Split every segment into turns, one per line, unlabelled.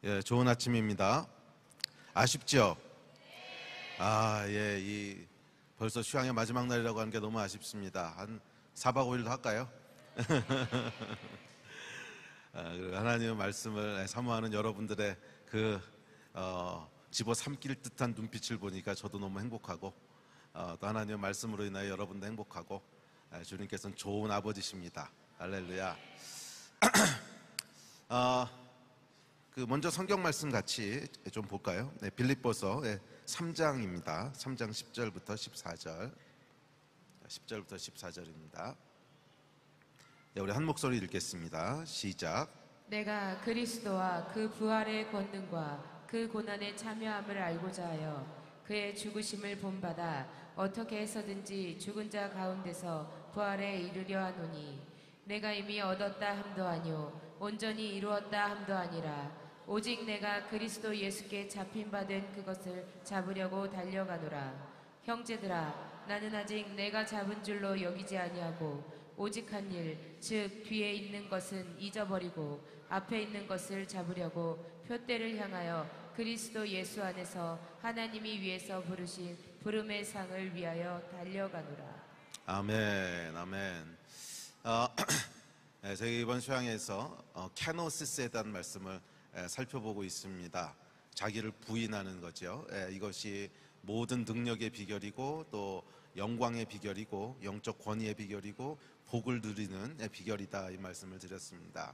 예, 좋은 아침입니다. 아쉽죠? 벌써 휴양의 마지막 날이라고 하는 게 너무 아쉽습니다. 한 4박 5일도 할까요? 그리고 하나님의 말씀을 사모하는 여러분들의 집어삼킬 듯한 눈빛을 보니까 저도 너무 행복하고, 또 하나님의 말씀으로 인하여 여러분도 행복하고, 주님께서는 좋은 아버지십니다. 할렐루야. 먼저 성경 말씀 같이 좀 볼까요? 네, 빌립보서 3장입니다. 3장 10절부터 14절. 10절부터 14절입니다. 네, 우리 한 목소리 읽겠습니다. 시작.
내가 그리스도와 그 부활의 권능과 그 고난에 참여함을 알고자 하여 그의 죽으심을 본받아 어떻게 해서든지 죽은 자 가운데서 부활에 이르려 하노니, 내가 이미 얻었다 함도 아니요 온전히 이루었다 함도 아니라 오직 내가 그리스도 예수께 잡힌바된 그것을 잡으려고 달려가노라. 형제들아, 나는 아직 내가 잡은 줄로 여기지 아니하고 오직 한 일, 즉 뒤에 있는 것은 잊어버리고 앞에 있는 것을 잡으려고 표대를 향하여 그리스도 예수 안에서 하나님이 위에서 부르신 부름의 상을 위하여 달려가노라.
아멘, 아멘. 저희 이번 수양에서 케노시스에 대한 말씀을 살펴보고 있습니다. 자기를 부인하는 거죠. 이것이 모든 능력의 비결이고 또 영광의 비결이고 영적 권위의 비결이고 복을 누리는 비결이다, 이 말씀을 드렸습니다.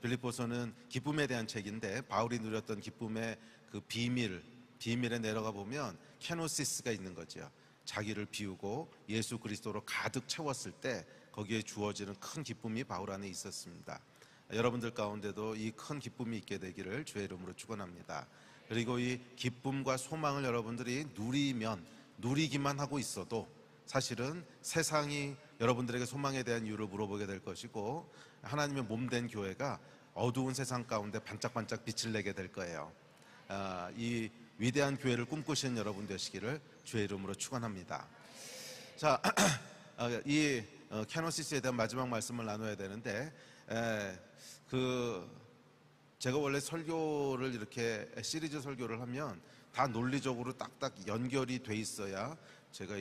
빌립보서는 기쁨에 대한 책인데, 바울이 누렸던 기쁨의 그 비밀에 내려가 보면 케노시스가 있는 거죠. 자기를 비우고 예수 그리스도로 가득 채웠을 때 거기에 주어지는 큰 기쁨이 바울 안에 있었습니다. 여러분들 가운데도 이 큰 기쁨이 있게 되기를 주의 이름으로 축원합니다. 그리고 이 기쁨과 소망을 여러분들이 누리기만 하고 있어도 사실은 세상이 여러분들에게 소망에 대한 이유를 물어보게 될 것이고, 하나님의 몸된 교회가 어두운 세상 가운데 반짝반짝 빛을 내게 될 거예요. 이 위대한 교회를 꿈꾸시는 여러분 되시기를 주의 이름으로 축원합니다. 자, 이 케노시스에 대한 마지막 말씀을 나눠야 되는데, 제가 원래 설교를 이렇게 시리즈 설교를 하면 다 논리적으로 딱딱 연결이 돼 있어야 제가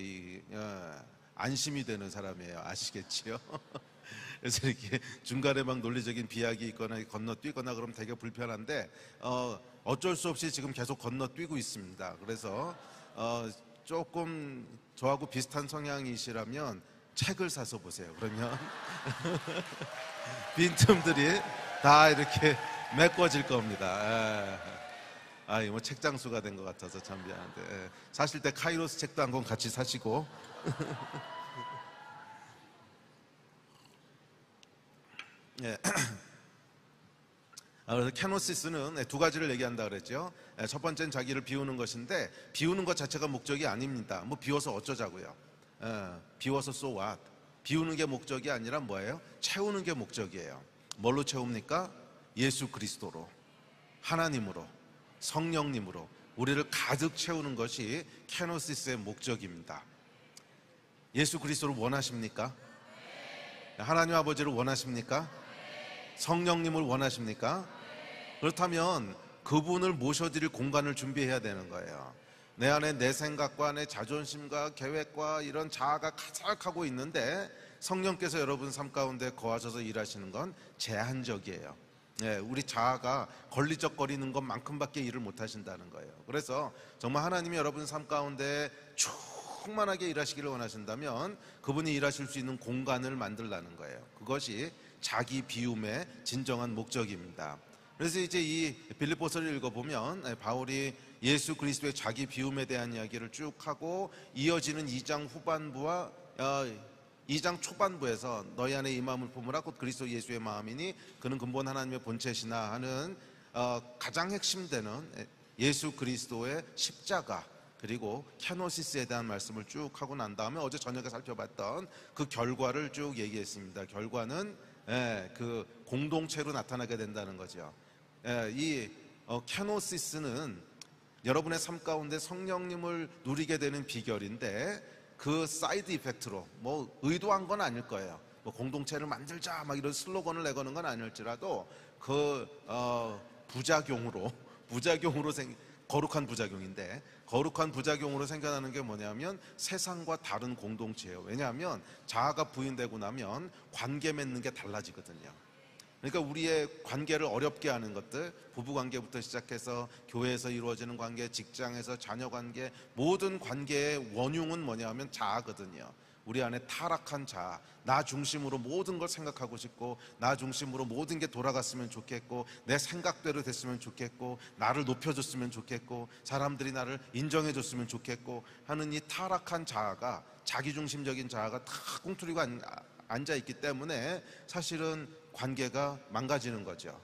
안심이 되는 사람이에요. 아시겠지요? 그래서 이렇게 중간에 막 논리적인 비약이 있거나 건너뛰거나 그러면 되게 불편한데, 어쩔 수 없이 지금 계속 건너뛰고 있습니다. 그래서 조금 저하고 비슷한 성향이시라면 책을 사서 보세요. 그러면 빈틈들이 다 이렇게 메꿔질 겁니다. 뭐 책장수가 된 것 같아서 참 미안한데, 사실 때 카이로스 책도 한 권 같이 사시고. 그래서 케노시스는 두 가지를 얘기한다 그랬죠. 첫 번째는 자기를 비우는 것인데, 비우는 것 자체가 목적이 아닙니다. 뭐 비워서 어쩌자고요. 비워서 so what? 비우는 게 목적이 아니라 뭐예요? 채우는 게 목적이에요. 뭘로 채웁니까? 예수 그리스도로, 하나님으로, 성령님으로 우리를 가득 채우는 것이 케노시스의 목적입니다. 예수 그리스도를 원하십니까? 하나님 아버지를 원하십니까? 성령님을 원하십니까? 그렇다면 그분을 모셔드릴 공간을 준비해야 되는 거예요. 내 안에 내 생각과 내 자존심과 계획과 이런 자아가 가득하고 있는데, 성령께서 여러분 삶 가운데 거하셔서 일하시는 건 제한적이에요. 우리 자아가 걸리적거리는 것만큼밖에 일을 못 하신다는 거예요. 그래서 정말 하나님이 여러분 삶 가운데 충만하게 일하시기를 원하신다면 그분이 일하실 수 있는 공간을 만들라는 거예요. 그것이 자기 비움의 진정한 목적입니다. 그래서 이제 이 빌립보서를 읽어보면 바울이 예수 그리스도의 자기 비움에 대한 이야기를 쭉 하고, 이어지는 2장 후반부와 2장 초반부에서 너희 안에 이 마음을 품으라 곧 그리스도 예수의 마음이니 그는 근본 하나님의 본체시나 하는 가장 핵심되는 예수 그리스도의 십자가, 그리고 케노시스에 대한 말씀을 쭉 하고 난 다음에 어제 저녁에 살펴봤던 그 결과를 쭉 얘기했습니다. 결과는 그 공동체로 나타나게 된다는 거죠. 이 케노시스는 여러분의 삶 가운데 성령님을 누리게 되는 비결인데, 그 사이드 이펙트로 뭐 의도한 건 아닐 거예요. 뭐 공동체를 만들자 막 이런 슬로건을 내거는 건 아닐지라도 그 부작용으로 거룩한 부작용인데, 거룩한 부작용으로 생겨나는 게 뭐냐면 세상과 다른 공동체예요. 왜냐하면 자아가 부인되고 나면 관계 맺는 게 달라지거든요. 그러니까 우리의 관계를 어렵게 하는 것들, 부부관계부터 시작해서 교회에서 이루어지는 관계, 직장에서 자녀관계, 모든 관계의 원흉은 뭐냐면 자아거든요. 우리 안에 타락한 자아, 나 중심으로 모든 걸 생각하고 싶고, 나 중심으로 모든 게 돌아갔으면 좋겠고, 내 생각대로 됐으면 좋겠고, 나를 높여줬으면 좋겠고, 사람들이 나를 인정해줬으면 좋겠고 하는 이 타락한 자아가, 자기중심적인 자아가 다 꿈틀이고 앉아있기 때문에 사실은 관계가 망가지는 거죠.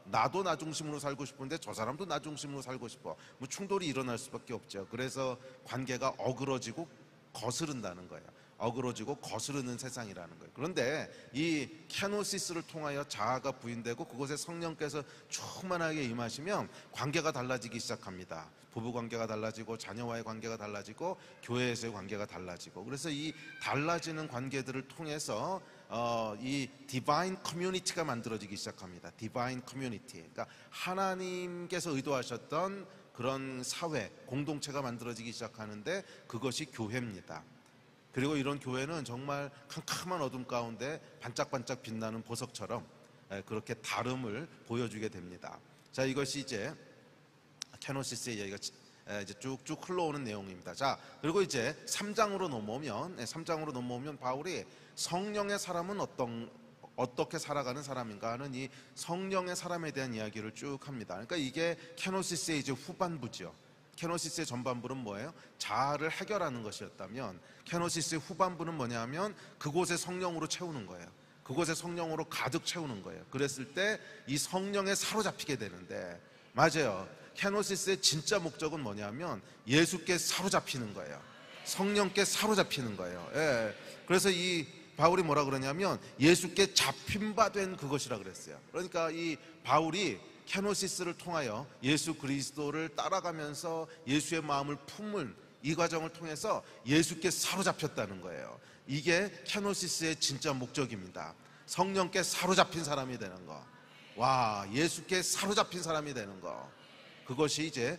나도 나 중심으로 살고 싶은데 저 사람도 나 중심으로 살고 싶어. 뭐 충돌이 일어날 수밖에 없죠. 그래서 관계가 어그러지고 거스른다는 거예요. 어그러지고 거스르는 세상이라는 거예요. 그런데 이 케노시스를 통하여 자아가 부인되고 그곳에 성령께서 충만하게 임하시면 관계가 달라지기 시작합니다. 부부 관계가 달라지고, 자녀와의 관계가 달라지고, 교회에서의 관계가 달라지고. 그래서 이 달라지는 관계들을 통해서 이 디바인 커뮤니티가 만들어지기 시작합니다. 디바인 커뮤니티. 그러니까 하나님께서 의도하셨던 그런 사회, 공동체가 만들어지기 시작하는데 그것이 교회입니다. 그리고 이런 교회는 정말 캄캄한 어둠 가운데 반짝반짝 빛나는 보석처럼 그렇게 다름을 보여주게 됩니다. 자, 이것이 이제 케노시스의 얘기가 이제 쭉쭉 흘러오는 내용입니다. 자, 그리고 이제 3장으로 넘어오면 바울이 성령의 사람은 어떻게 살아가는 사람인가 하는 이 성령의 사람에 대한 이야기를 쭉 합니다. 그러니까 이게 케노시스의 이제 후반부죠. 케노시스의 전반부는 뭐예요? 자아를 해결하는 것이었다면, 케노시스의 후반부는 뭐냐면 그곳에 성령으로 채우는 거예요. 그곳에 성령으로 가득 채우는 거예요. 그랬을 때 이 성령에 사로잡히게 되는데, 맞아요. 케노시스의 진짜 목적은 뭐냐면 예수께 사로잡히는 거예요. 성령께 사로잡히는 거예요. 예. 그래서 이 바울이 뭐라 그러냐면 예수께 잡힌 바 된 그것이라 그랬어요. 그러니까 이 바울이 케노시스를 통하여 예수 그리스도를 따라가면서 예수의 마음을 품은 이 과정을 통해서 예수께 사로잡혔다는 거예요. 이게 케노시스의 진짜 목적입니다. 성령께 사로잡힌 사람이 되는 거. 와, 예수께 사로잡힌 사람이 되는 거. 그것이 이제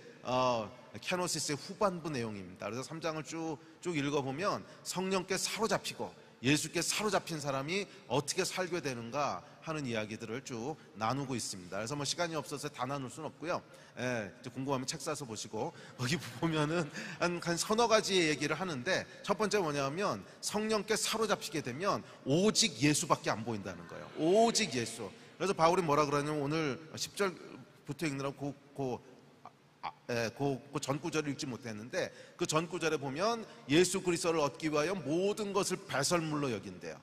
케노시스의 후반부 내용입니다. 그래서 3장을 쭉 읽어보면 성령께 사로잡히고 예수께 사로잡힌 사람이 어떻게 살게 되는가 하는 이야기들을 쭉 나누고 있습니다. 그래서 뭐 시간이 없어서 다 나눌 수는 없고요. 궁금하면 책 사서 보시고, 거기 보면은 한 서너 가지의 얘기를 하는데, 첫 번째 뭐냐면 성령께 사로잡히게 되면 오직 예수밖에 안 보인다는 거예요. 오직 예수. 그래서 바울이 뭐라 그러냐면 오늘 10절부터 읽느라고 그 전구절을 읽지 못했는데, 그 전구절에 보면 예수 그리스도를 얻기 위하여 모든 것을 배설물로 여긴대요.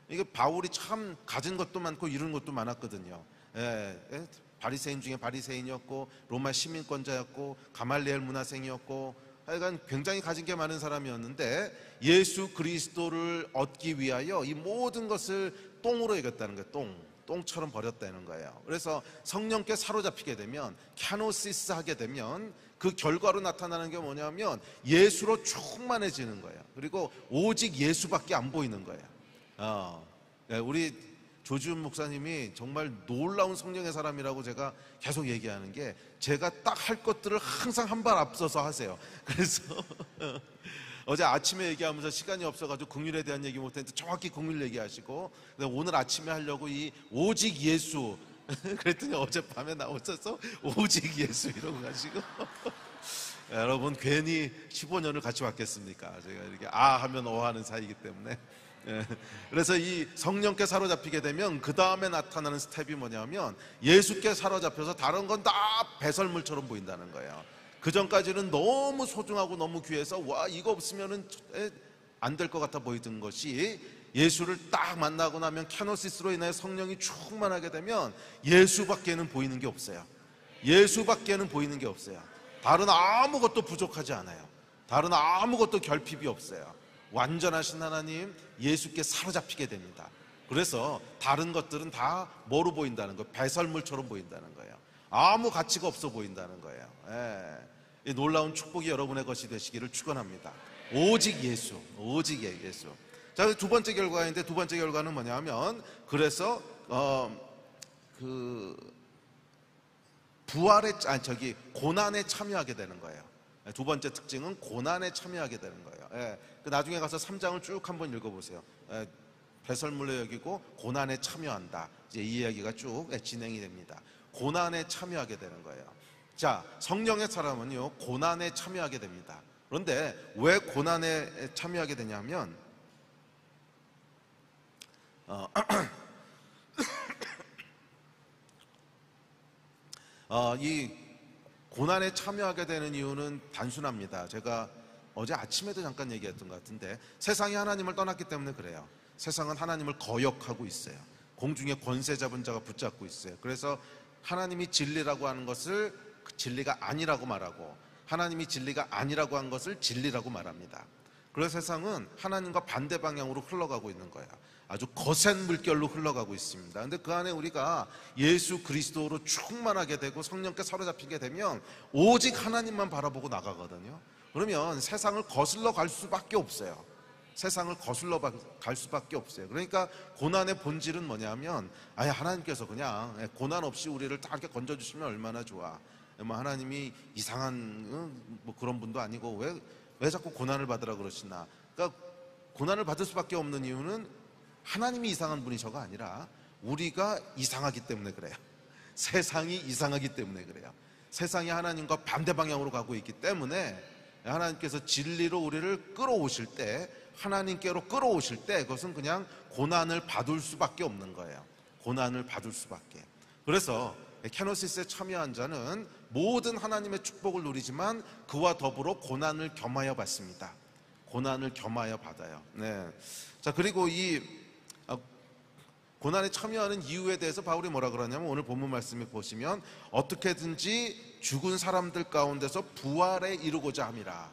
이게 바울이 참 가진 것도 많고 이룬 것도 많았거든요. 바리새인 중에 바리새인이었고, 로마 시민권자였고, 가말리엘 문화생이었고, 하여간 굉장히 가진 게 많은 사람이었는데 예수 그리스도를 얻기 위하여 이 모든 것을 똥으로 여겼다는 거예요. 똥처럼 버렸다는 거예요. 그래서 성령께 사로잡히게 되면, 케노시스 하게 되면 그 결과로 나타나는 게 뭐냐면 예수로 충만해지는 거예요. 그리고 오직 예수밖에 안 보이는 거예요. 우리 조지훈 목사님이 정말 놀라운 성령의 사람이라고 제가 계속 얘기하는 게, 제가 딱 할 것들을 항상 한 발 앞서서 하세요. 그래서 어제 아침에 얘기하면서 시간이 없어가지고 긍휼에 대한 얘기 못했는데 정확히 긍휼 얘기하시고, 오늘 아침에 하려고 이 오직 예수 그랬더니 어젯밤에 나오셔서 오직 예수 이러고 가시고 여러분, 괜히 15년을 같이 왔겠습니까? 제가 이렇게 하면 하는 사이이기 때문에. 그래서 이 성령께 사로잡히게 되면 그 다음에 나타나는 스텝이 뭐냐면 예수께 사로잡혀서 다른 건 다 배설물처럼 보인다는 거예요. 그 전까지는 너무 소중하고 너무 귀해서 와, 이거 없으면은 안 될 것 같아 보이던 것이, 예수를 딱 만나고 나면 케노시스로 인해 성령이 충만하게 되면 예수밖에는 보이는 게 없어요. 예수밖에는 보이는 게 없어요. 다른 아무것도 부족하지 않아요. 다른 아무것도 결핍이 없어요. 완전하신 하나님, 예수께 사로잡히게 됩니다. 그래서 다른 것들은 다 뭐로 보인다는 거예요? 배설물처럼 보인다는 거예요. 아무 가치가 없어 보인다는 거예요. 이 놀라운 축복이 여러분의 것이 되시기를 축원합니다. 오직 예수, 오직 예수. 자, 두 번째 결과인데, 두 번째 결과는 뭐냐면, 그래서 고난에 참여하게 되는 거예요. 두 번째 특징은 고난에 참여하게 되는 거예요. 예, 나중에 가서 3장을 쭉 한번 읽어보세요. 배설물로 여기고 고난에 참여한다. 이제 이 이야기가 쭉 진행이 됩니다. 고난에 참여하게 되는 거예요. 자, 성령의 사람은요, 고난에 참여하게 됩니다. 그런데 왜 고난에 참여하게 되냐면, 이 고난에 참여하게 되는 이유는 단순합니다. 제가 어제 아침에도 잠깐 얘기했던 것 같은데, 세상이 하나님을 떠났기 때문에 그래요. 세상은 하나님을 거역하고 있어요. 공중에 권세 잡은 자가 붙잡고 있어요. 그래서 하나님이 진리라고 하는 것을 진리가 아니라고 말하고, 하나님이 진리가 아니라고 한 것을 진리라고 말합니다. 그래서 세상은 하나님과 반대 방향으로 흘러가고 있는 거예요. 아주 거센 물결로 흘러가고 있습니다. 그런데 그 안에 우리가 예수 그리스도로 충만하게 되고 성령께 사로잡히게 되면 오직 하나님만 바라보고 나가거든요. 그러면 세상을 거슬러 갈 수밖에 없어요. 세상을 거슬러 갈 수밖에 없어요. 그러니까 고난의 본질은 뭐냐면, 하나님께서 그냥 고난 없이 우리를 딱 이렇게 건져주시면 얼마나 좋아. 하나님이 이상한 그런 분도 아니고 왜 자꾸 고난을 받으라 그러시나. 그러니까 고난을 받을 수밖에 없는 이유는 하나님이 이상한 분이셔가 아니라 우리가 이상하기 때문에 그래요. 세상이 이상하기 때문에 그래요. 세상이 하나님과 반대 방향으로 가고 있기 때문에 하나님께서 진리로 우리를 끌어오실 때, 하나님께로 끌어오실 때 그것은 그냥 고난을 받을 수밖에 없는 거예요. 고난을 받을 수밖에. 그래서 케노시스에 참여한 자는 모든 하나님의 축복을 누리지만 그와 더불어 고난을 겸하여 받습니다. 고난을 겸하여 받아요. 네. 자, 그리고 이 고난에 참여하는 이유에 대해서 바울이 뭐라 그러냐면, 오늘 본문 말씀에 보시면 어떻게든지 죽은 사람들 가운데서 부활에 이르고자 함이라.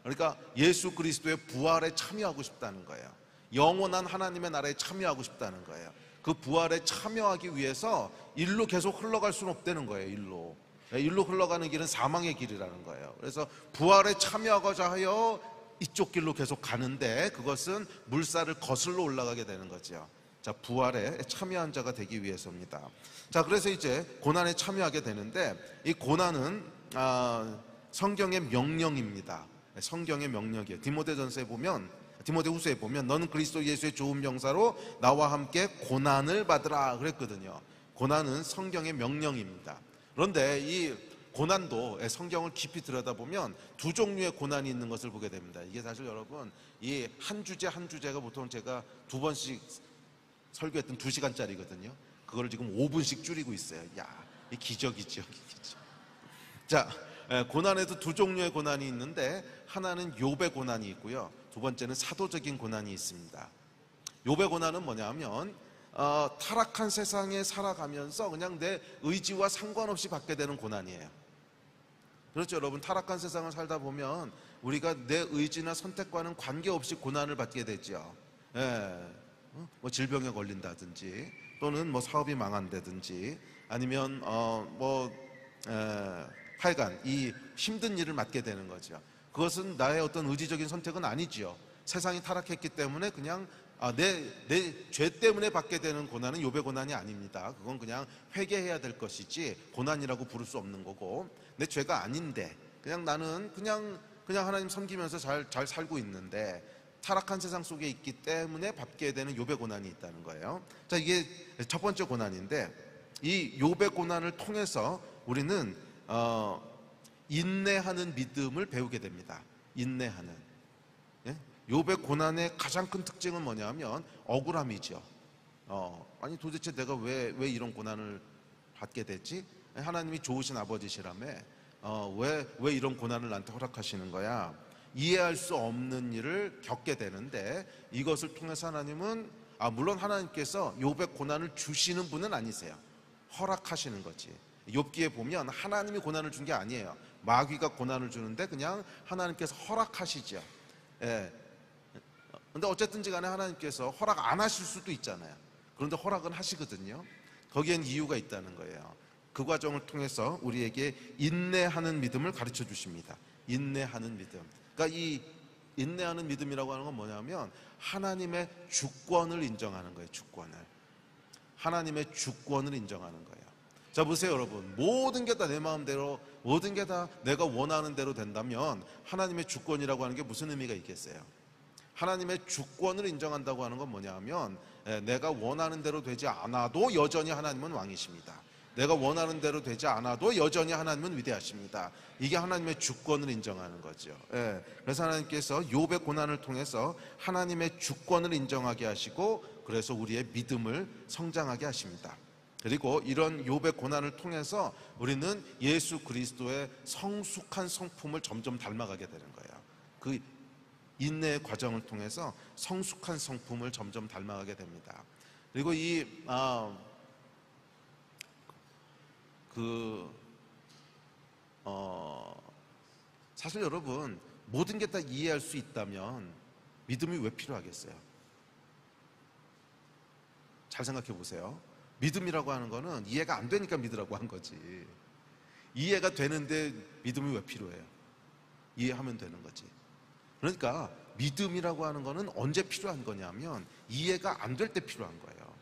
그러니까 예수 그리스도의 부활에 참여하고 싶다는 거예요. 영원한 하나님의 나라에 참여하고 싶다는 거예요. 그 부활에 참여하기 위해서 일로 계속 흘러갈 수는 없다는 거예요. 일로 흘러가는 길은 사망의 길이라는 거예요. 그래서 부활에 참여하고자 하여 이쪽 길로 계속 가는데, 그것은 물살을 거슬러 올라가게 되는 거죠. 자, 부활에 참여한 자가 되기 위해서입니다. 자, 그래서 이제 고난에 참여하게 되는데, 이 고난은 성경의 명령입니다. 성경의 명령이에요. 디모데후서에 보면 너는 그리스도 예수의 좋은 명사로 나와 함께 고난을 받으라 그랬거든요. 고난은 성경의 명령입니다. 그런데 이 고난도 성경을 깊이 들여다보면 두 종류의 고난이 있는 것을 보게 됩니다. 이게 사실 여러분, 이 한 주제 한 주제가 보통 제가 2번씩 설교했던 2시간짜리거든요. 그걸 지금 5분씩 줄이고 있어요. 이 기적이죠. 자, 고난에도 두 종류의 고난이 있는데, 하나는 욥의 고난이 있고요, 두 번째는 사도적인 고난이 있습니다. 욥의 고난은 뭐냐면, 타락한 세상에 살아가면서 그냥 내 의지와 상관없이 받게 되는 고난이에요. 그렇죠, 여러분. 타락한 세상을 살다 보면 우리가 내 의지나 선택과는 관계없이 고난을 받게 되죠. 질병에 걸린다든지, 또는 사업이 망한다든지, 아니면 하여간 이 힘든 일을 맡게 되는 거죠. 그것은 나의 어떤 의지적인 선택은 아니지요. 세상이 타락했기 때문에 그냥 내 죄 때문에 받게 되는 고난은 욥의 고난이 아닙니다. 그건 그냥 회개해야 될 것이지 고난이라고 부를 수 없는 거고, 내 죄가 아닌데 그냥 나는 그냥 하나님 섬기면서 잘 살고 있는데 타락한 세상 속에 있기 때문에 받게 되는 욥의 고난이 있다는 거예요. 자, 이게 첫 번째 고난인데, 이 욥의 고난을 통해서 우리는 인내하는 믿음을 배우게 됩니다. 인내하는. 욥의 고난의 가장 큰 특징은 뭐냐면 억울함이죠. 아니 도대체 내가 왜 이런 고난을 받게 됐지? 하나님이 좋으신 아버지시라며 왜 이런 고난을 나한테 허락하시는 거야? 이해할 수 없는 일을 겪게 되는데, 이것을 통해서 하나님은 물론 하나님께서 욥의 고난을 주시는 분은 아니세요. 허락하시는 거지. 욥기에 보면 하나님이 고난을 준 게 아니에요. 마귀가 고난을 주는데 그냥 하나님께서 허락하시죠. 근데 어쨌든지 간에 하나님께서 허락 안 하실 수도 있잖아요. 그런데 허락은 하시거든요. 거기엔 이유가 있다는 거예요. 그 과정을 통해서 우리에게 인내하는 믿음을 가르쳐 주십니다. 인내하는 믿음. 그러니까 이 인내하는 믿음이라고 하는 건 뭐냐면 하나님의 주권을 인정하는 거예요. 주권을. 하나님의 주권을 인정하는 거예요. 자, 보세요, 여러분. 모든 게 다 내 마음대로, 모든 게 다 내가 원하는 대로 된다면 하나님의 주권이라고 하는 게 무슨 의미가 있겠어요? 하나님의 주권을 인정한다고 하는 건 뭐냐 하면, 내가 원하는 대로 되지 않아도 여전히 하나님은 왕이십니다. 내가 원하는 대로 되지 않아도 여전히 하나님은 위대하십니다. 이게 하나님의 주권을 인정하는 거죠. 그래서 하나님께서 욥의 고난을 통해서 하나님의 주권을 인정하게 하시고, 그래서 우리의 믿음을 성장하게 하십니다. 그리고 이런 욥의 고난을 통해서 우리는 예수 그리스도의 성숙한 성품을 점점 닮아가게 되는 거예요. 그 인내의 과정을 통해서 성숙한 성품을 점점 닮아가게 됩니다. 그리고 사실 여러분, 모든 게 다 이해할 수 있다면 믿음이 왜 필요하겠어요? 잘 생각해 보세요. 믿음이라고 하는 거는 이해가 안 되니까 믿으라고 한 거지. 이해가 되는데 믿음이 왜 필요해요? 이해하면 되는 거지. 그러니까 믿음이라고 하는 거는 언제 필요한 거냐면 이해가 안 될 때 필요한 거예요.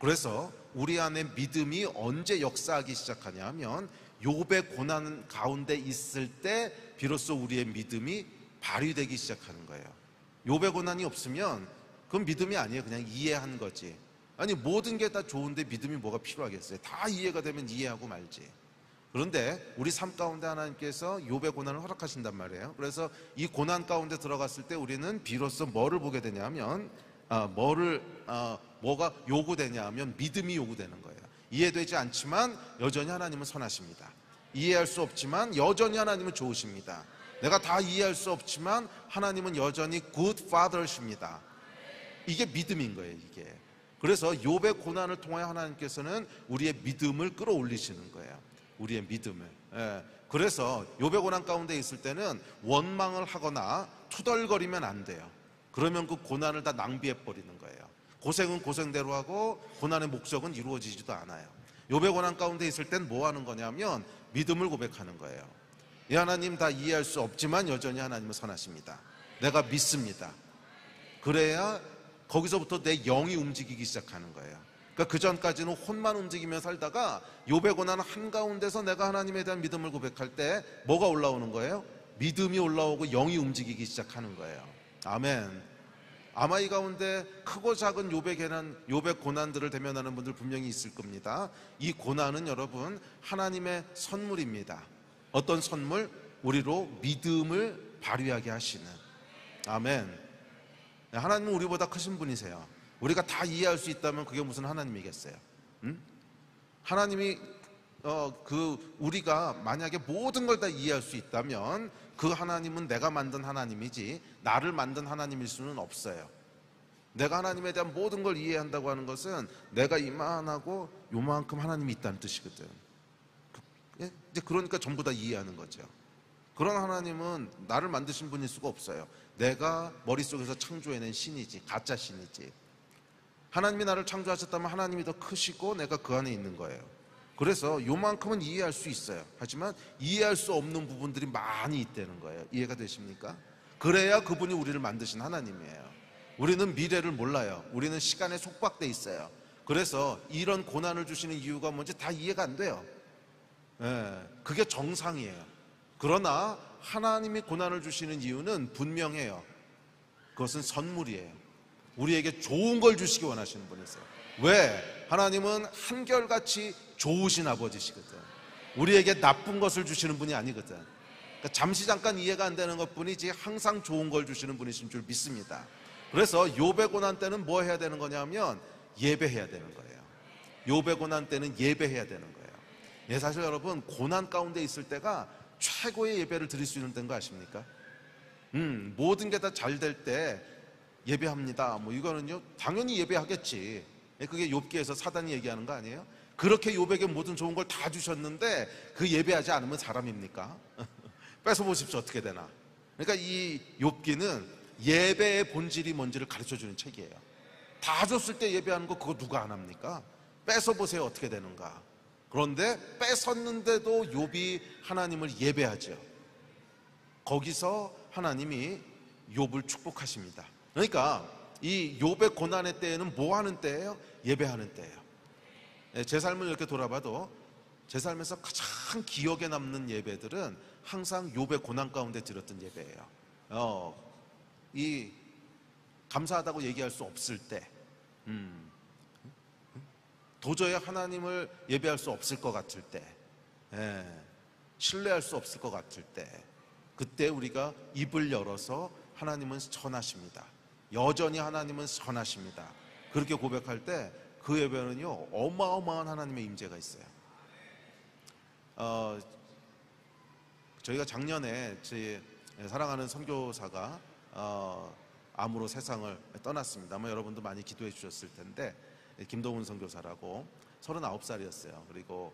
그래서 우리 안에 믿음이 언제 역사하기 시작하냐 하면 욥의 고난 가운데 있을 때 비로소 우리의 믿음이 발휘되기 시작하는 거예요. 욥의 고난이 없으면 그건 믿음이 아니에요. 그냥 이해한 거지. 아니, 모든 게 다 좋은데 믿음이 뭐가 필요하겠어요? 다 이해가 되면 이해하고 말지. 그런데 우리 삶 가운데 하나님께서 욥의 고난을 허락하신단 말이에요. 그래서 이 고난 가운데 들어갔을 때 우리는 비로소 뭐를 보게 되냐면 뭐가 요구되냐 하면 믿음이 요구되는 거예요. 이해되지 않지만 여전히 하나님은 선하십니다. 이해할 수 없지만 여전히 하나님은 좋으십니다. 내가 다 이해할 수 없지만 하나님은 여전히 good father십니다. 이게 믿음인 거예요, 이게. 그래서 욥의 고난을 통해 하나님께서는 우리의 믿음을 끌어올리시는 거예요. 우리의 믿음을. 그래서 욥의 고난 가운데 있을 때는 원망을 하거나 투덜거리면 안 돼요. 그러면 그 고난을 다 낭비해 버리는 거예요. 고생은 고생대로 하고 고난의 목적은 이루어지지도 않아요. 욥의 고난 가운데 있을 땐 뭐 하는 거냐면 믿음을 고백하는 거예요. 이 하나님 다 이해할 수 없지만 여전히 하나님은 선하십니다. 내가 믿습니다. 그래야 거기서부터 내 영이 움직이기 시작하는 거예요. 그러니까 그 전까지는 혼만 움직이며 살다가 욥의 고난 한가운데서 내가 하나님에 대한 믿음을 고백할 때 뭐가 올라오는 거예요? 믿음이 올라오고 영이 움직이기 시작하는 거예요. 아멘. 아마 이 가운데 크고 작은 욥의 고난들을 대면하는 분들 분명히 있을 겁니다. 이 고난은 여러분 하나님의 선물입니다. 어떤 선물? 우리로 믿음을 발휘하게 하시는. 아멘. 하나님은 우리보다 크신 분이세요. 우리가 다 이해할 수 있다면 그게 무슨 하나님이겠어요? 하나님이 우리가 만약에 모든 걸 다 이해할 수 있다면 그 하나님은 내가 만든 하나님이지 나를 만든 하나님일 수는 없어요. 내가 하나님에 대한 모든 걸 이해한다고 하는 것은 내가 이만하고 요만큼 하나님이 있다는 뜻이거든. 이제 그러니까 전부 다 이해하는 거죠. 그런 하나님은 나를 만드신 분일 수가 없어요. 내가 머릿속에서 창조해낸 신이지, 가짜 신이지. 하나님이 나를 창조하셨다면 하나님이 더 크시고 내가 그 안에 있는 거예요. 그래서 요만큼은 이해할 수 있어요. 하지만 이해할 수 없는 부분들이 많이 있다는 거예요. 이해가 되십니까? 그래야 그분이 우리를 만드신 하나님이에요. 우리는 미래를 몰라요. 우리는 시간에 속박돼 있어요. 그래서 이런 고난을 주시는 이유가 뭔지 다 이해가 안 돼요. 그게 정상이에요. 그러나 하나님이 고난을 주시는 이유는 분명해요. 그것은 선물이에요. 우리에게 좋은 걸 주시기 원하시는 분이세요. 왜? 하나님은 한결같이 좋으신 아버지시거든. 우리에게 나쁜 것을 주시는 분이 아니거든. 그러니까 잠시 잠깐 이해가 안 되는 것뿐이지 항상 좋은 걸 주시는 분이신 줄 믿습니다. 그래서 욥의 고난 때는 뭐 해야 되는 거냐면 예배해야 되는 거예요. 욥의 고난 때는 예배해야 되는 거예요. 사실 여러분 고난 가운데 있을 때가 최고의 예배를 드릴 수 있는 때인 거 아십니까? 모든 게 다 잘 될 때 예배합니다. 뭐 이거는요 당연히 예배하겠지. 그게 욥기에서 사단이 얘기하는 거 아니에요? 그렇게 욥에게 모든 좋은 걸 다 주셨는데 그 예배하지 않으면 사람입니까? 뺏어보십시오. 어떻게 되나. 그러니까 이 욥기는 예배의 본질이 뭔지를 가르쳐주는 책이에요. 다 줬을 때 예배하는 거 그거 누가 안 합니까? 뺏어보세요. 어떻게 되는가. 그런데 뺏었는데도 욥이 하나님을 예배하죠. 거기서 하나님이 욥을 축복하십니다. 그러니까 이 욥의 고난의 때에는 뭐 하는 때예요? 예배하는 때예요. 제 삶을 이렇게 돌아봐도 제 삶에서 가장 기억에 남는 예배들은 항상 욥의 고난 가운데 드렸던 예배예요. 이 감사하다고 얘기할 수 없을 때, 도저히 하나님을 예배할 수 없을 것 같을 때, 신뢰할 수 없을 것 같을 때, 그때 우리가 입을 열어서 하나님은 선하십니다, 여전히 하나님은 선하십니다, 그렇게 고백할 때 그 예배는요 어마어마한 하나님의 임재가 있어요. 저희가 작년에 제 사랑하는 선교사가 암으로 세상을 떠났습니다. 아마 여러분도 많이 기도해 주셨을 텐데, 김동훈 선교사라고 39살이었어요. 그리고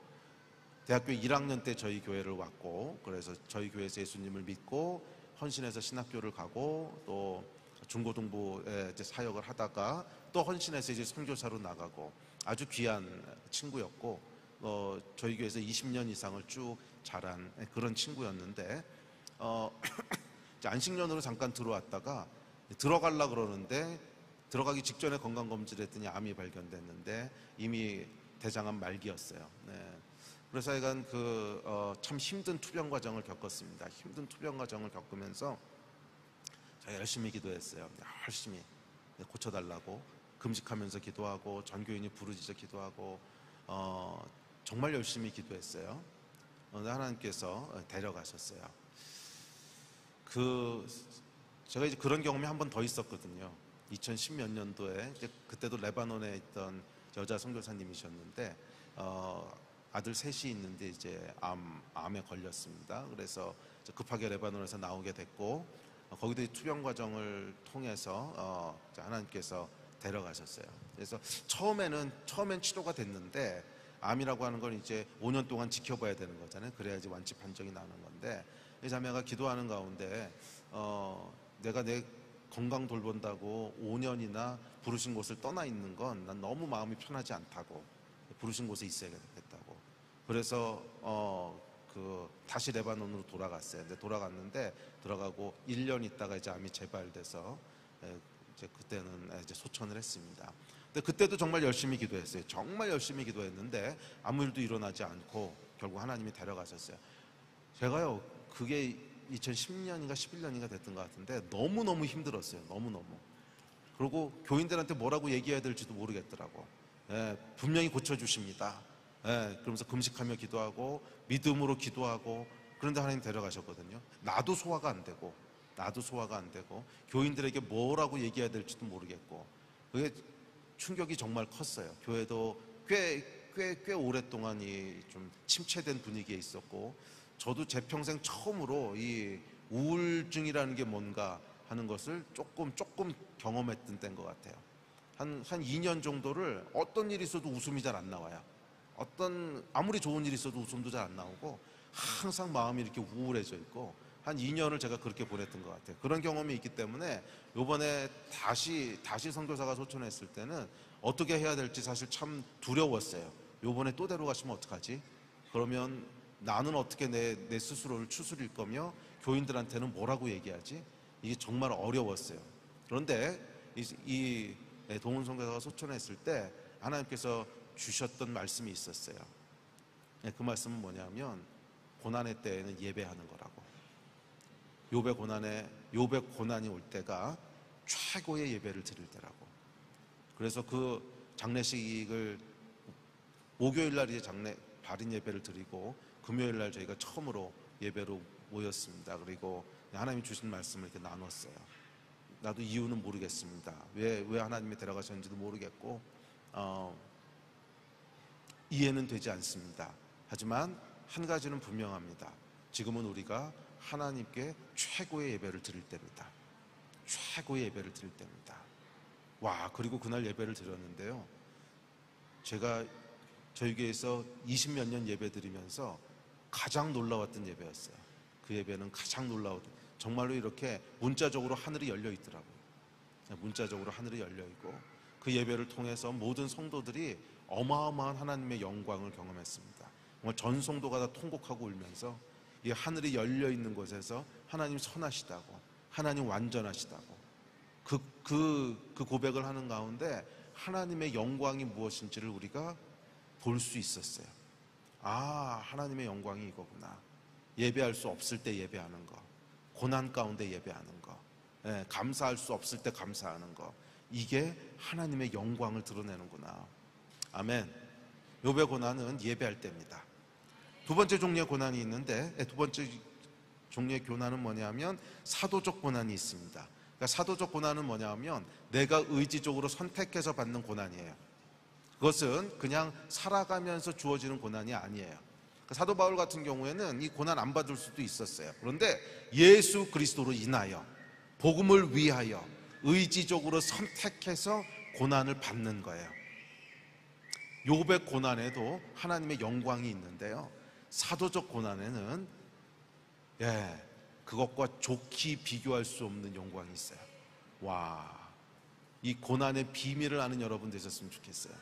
대학교 1학년 때 저희 교회를 왔고, 그래서 저희 교회에서 예수님을 믿고 헌신해서 신학교를 가고, 또 중고등부에 이제 사역을 하다가 또 헌신해서 이제 선교사로 나가고, 아주 귀한 친구였고, 저희 교회에서 20년 이상을 쭉 자란 그런 친구였는데, 이제 안식년으로 잠깐 들어왔다가 들어가려고 그러는데, 들어가기 직전에 건강검진을 했더니 암이 발견됐는데 이미 대장암 말기였어요. 그래서 하여간 참 힘든 투병 과정을 겪었습니다. 힘든 투병 과정을 겪으면서 제가 열심히 기도했어요. 열심히 고쳐달라고 금식하면서 기도하고, 전교인이 부르짖어 기도하고, 정말 열심히 기도했어요. 하나님께서 데려가셨어요. 제가 이제 그런 경험이 한 번 더 있었거든요. 2010몇 년도에 그때도 레바논에 있던 여자 선교사님이셨는데, 아들 셋이 있는데 이제 암에 걸렸습니다. 그래서 급하게 레바논에서 나오게 됐고, 거기도 투병 과정을 통해서 하나님께서 데려가셨어요. 그래서 처음엔 치료가 됐는데, 암이라고 하는 건 이제 5년 동안 지켜봐야 되는 거잖아요. 그래야지 완치 판정이 나는 건데, 이 자매가 기도하는 가운데 내가 내 건강 돌본다고 5년이나 부르신 곳을 떠나 있는 건 난 너무 마음이 편하지 않다고, 부르신 곳에 있어야겠다고. 그래서 다시 레바논으로 돌아갔어요. 근데 들어가고 1년 있다가 이제 암이 재발돼서 이제 그때는 이제 소천을 했습니다. 근데 그때도 정말 열심히 기도했어요. 정말 열심히 기도했는데 아무 일도 일어나지 않고 결국 하나님이 데려가셨어요. 제가요, 그게 2010년인가 11년인가 됐던 것 같은데 너무너무 힘들었어요. 너무너무. 그리고 교인들한테 뭐라고 얘기해야 될지도 모르겠더라고. 분명히 고쳐주십니다. 그러면서 금식하며 기도하고 믿음으로 기도하고, 그런데 하나님 데려가셨거든요. 나도 소화가 안 되고 교인들에게 뭐라고 얘기해야 될지도 모르겠고, 그게 충격이 정말 컸어요. 교회도 꽤 오랫동안 좀 침체된 분위기에 있었고, 저도 제 평생 처음으로 이 우울증이라는 게 뭔가 하는 것을 조금 경험했던 때인 것 같아요. 한 2년 정도를 어떤 일이 있어도 웃음이 잘 안 나와요. 아무리 좋은 일이 있어도 웃음도 잘 안 나오고, 항상 마음이 이렇게 우울해져 있고, 한 2년을 제가 그렇게 보냈던 것 같아요. 그런 경험이 있기 때문에 요번에 다시 선교사가 소천했을 때는 어떻게 해야 될지 사실 참 두려웠어요. 요번에 또 데려가시면 어떡하지? 그러면 나는 어떻게 내 스스로를 추스릴 거며 교인들한테는 뭐라고 얘기하지? 이게 정말 어려웠어요. 그런데 이 동훈 선교사가 소천했을 때 하나님께서 주셨던 말씀이 있었어요. 그 말씀은 뭐냐면, 고난의 때에는 예배하는 거라고. 욥의 고난이 올 때가 최고의 예배를 드릴 때라고. 그래서 그 장례식을 목요일 날 이제 발인 예배를 드리고, 금요일 날 저희가 처음으로 예배로 모였습니다. 그리고 하나님이 주신 말씀을 이렇게 나눴어요. 나도 이유는 모르겠습니다. 왜 하나님이 데려가셨는지도 모르겠고, 이해는 되지 않습니다. 하지만 한 가지는 분명합니다. 지금은 우리가 하나님께 최고의 예배를 드릴 때입니다. 최고의 예배를 드릴 때입니다. 와, 그리고 그날 예배를 드렸는데요, 제가 저희 교회에서 20몇 년 예배 드리면서 가장 놀라웠던 예배였어요. 그 예배는 가장 놀라웠던, 정말로 이렇게 문자적으로 하늘이 열려 있더라고요. 문자적으로 하늘이 열려 있고, 그 예배를 통해서 모든 성도들이 어마어마한 하나님의 영광을 경험했습니다. 정말 전 성도가 다 통곡하고 울면서 이 하늘이 열려 있는 곳에서 하나님 선하시다고, 하나님 완전하시다고, 그 고백을 하는 가운데 하나님의 영광이 무엇인지를 우리가 볼 수 있었어요. 하나님의 영광이 이거구나. 예배할 수 없을 때 예배하는 거, 고난 가운데 예배하는 거, 감사할 수 없을 때 감사하는 거, 이게 하나님의 영광을 드러내는구나. 아멘. 욥의 고난은 예배할 때입니다. 두 번째 종류의 고난이 있는데, 두 번째 종류의 고난은 뭐냐면 사도적 고난이 있습니다. 그러니까 사도적 고난은 뭐냐면 내가 의지적으로 선택해서 받는 고난이에요. 그것은 그냥 살아가면서 주어지는 고난이 아니에요. 사도 바울 같은 경우에는 이 고난 안 받을 수도 있었어요. 그런데 예수 그리스도로 인하여, 복음을 위하여 의지적으로 선택해서 고난을 받는 거예요. 욥의 고난에도 하나님의 영광이 있는데요, 사도적 고난에는 그것과 좋게 비교할 수 없는 영광이 있어요. 이 고난의 비밀을 아는 여러분 되셨으면 좋겠어요.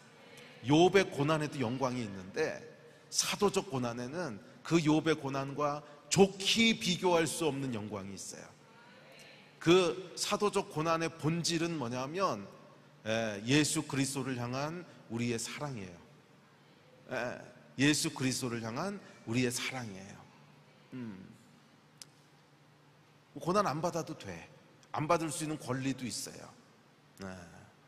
욥의 고난에도 영광이 있는데 사도적 고난에는 그 욥의 고난과 좋게 비교할 수 없는 영광이 있어요. 그 사도적 고난의 본질은 뭐냐면 예수 그리스도를 향한 우리의 사랑이에요. 예수 그리스도를 향한 우리의 사랑이에요. 고난 안 받아도 돼. 안 받을 수 있는 권리도 있어요.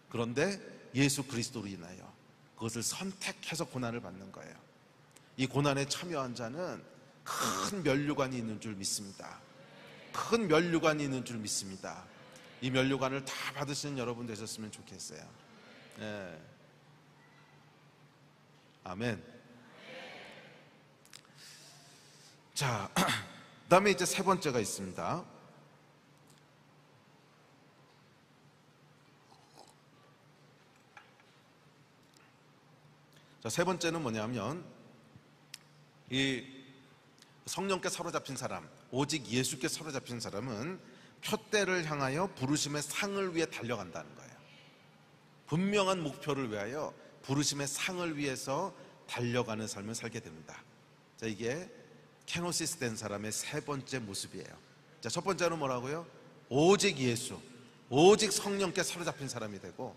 그런데 예수 그리스도로 인하여 그것을 선택해서 고난을 받는 거예요. 이 고난에 참여한 자는 큰 면류관이 있는 줄 믿습니다. 큰 면류관이 있는 줄 믿습니다. 이 면류관을 다 받으시는 여러분 되셨으면 좋겠어요. 아멘. 자, 그 다음에 이제 세 번째가 있습니다. 세 번째는 뭐냐면 이 성령께 사로잡힌 사람, 오직 예수께 사로잡힌 사람은 표대를 향하여 부르심의 상을 위해 달려간다는 거예요. 분명한 목표를 위하여 부르심의 상을 위해서 달려가는 삶을 살게 됩니다. 자, 이게 케노시스 된 사람의 세 번째 모습이에요. 자, 첫 번째는 뭐라고요? 오직 예수, 오직 성령께 사로잡힌 사람이 되고,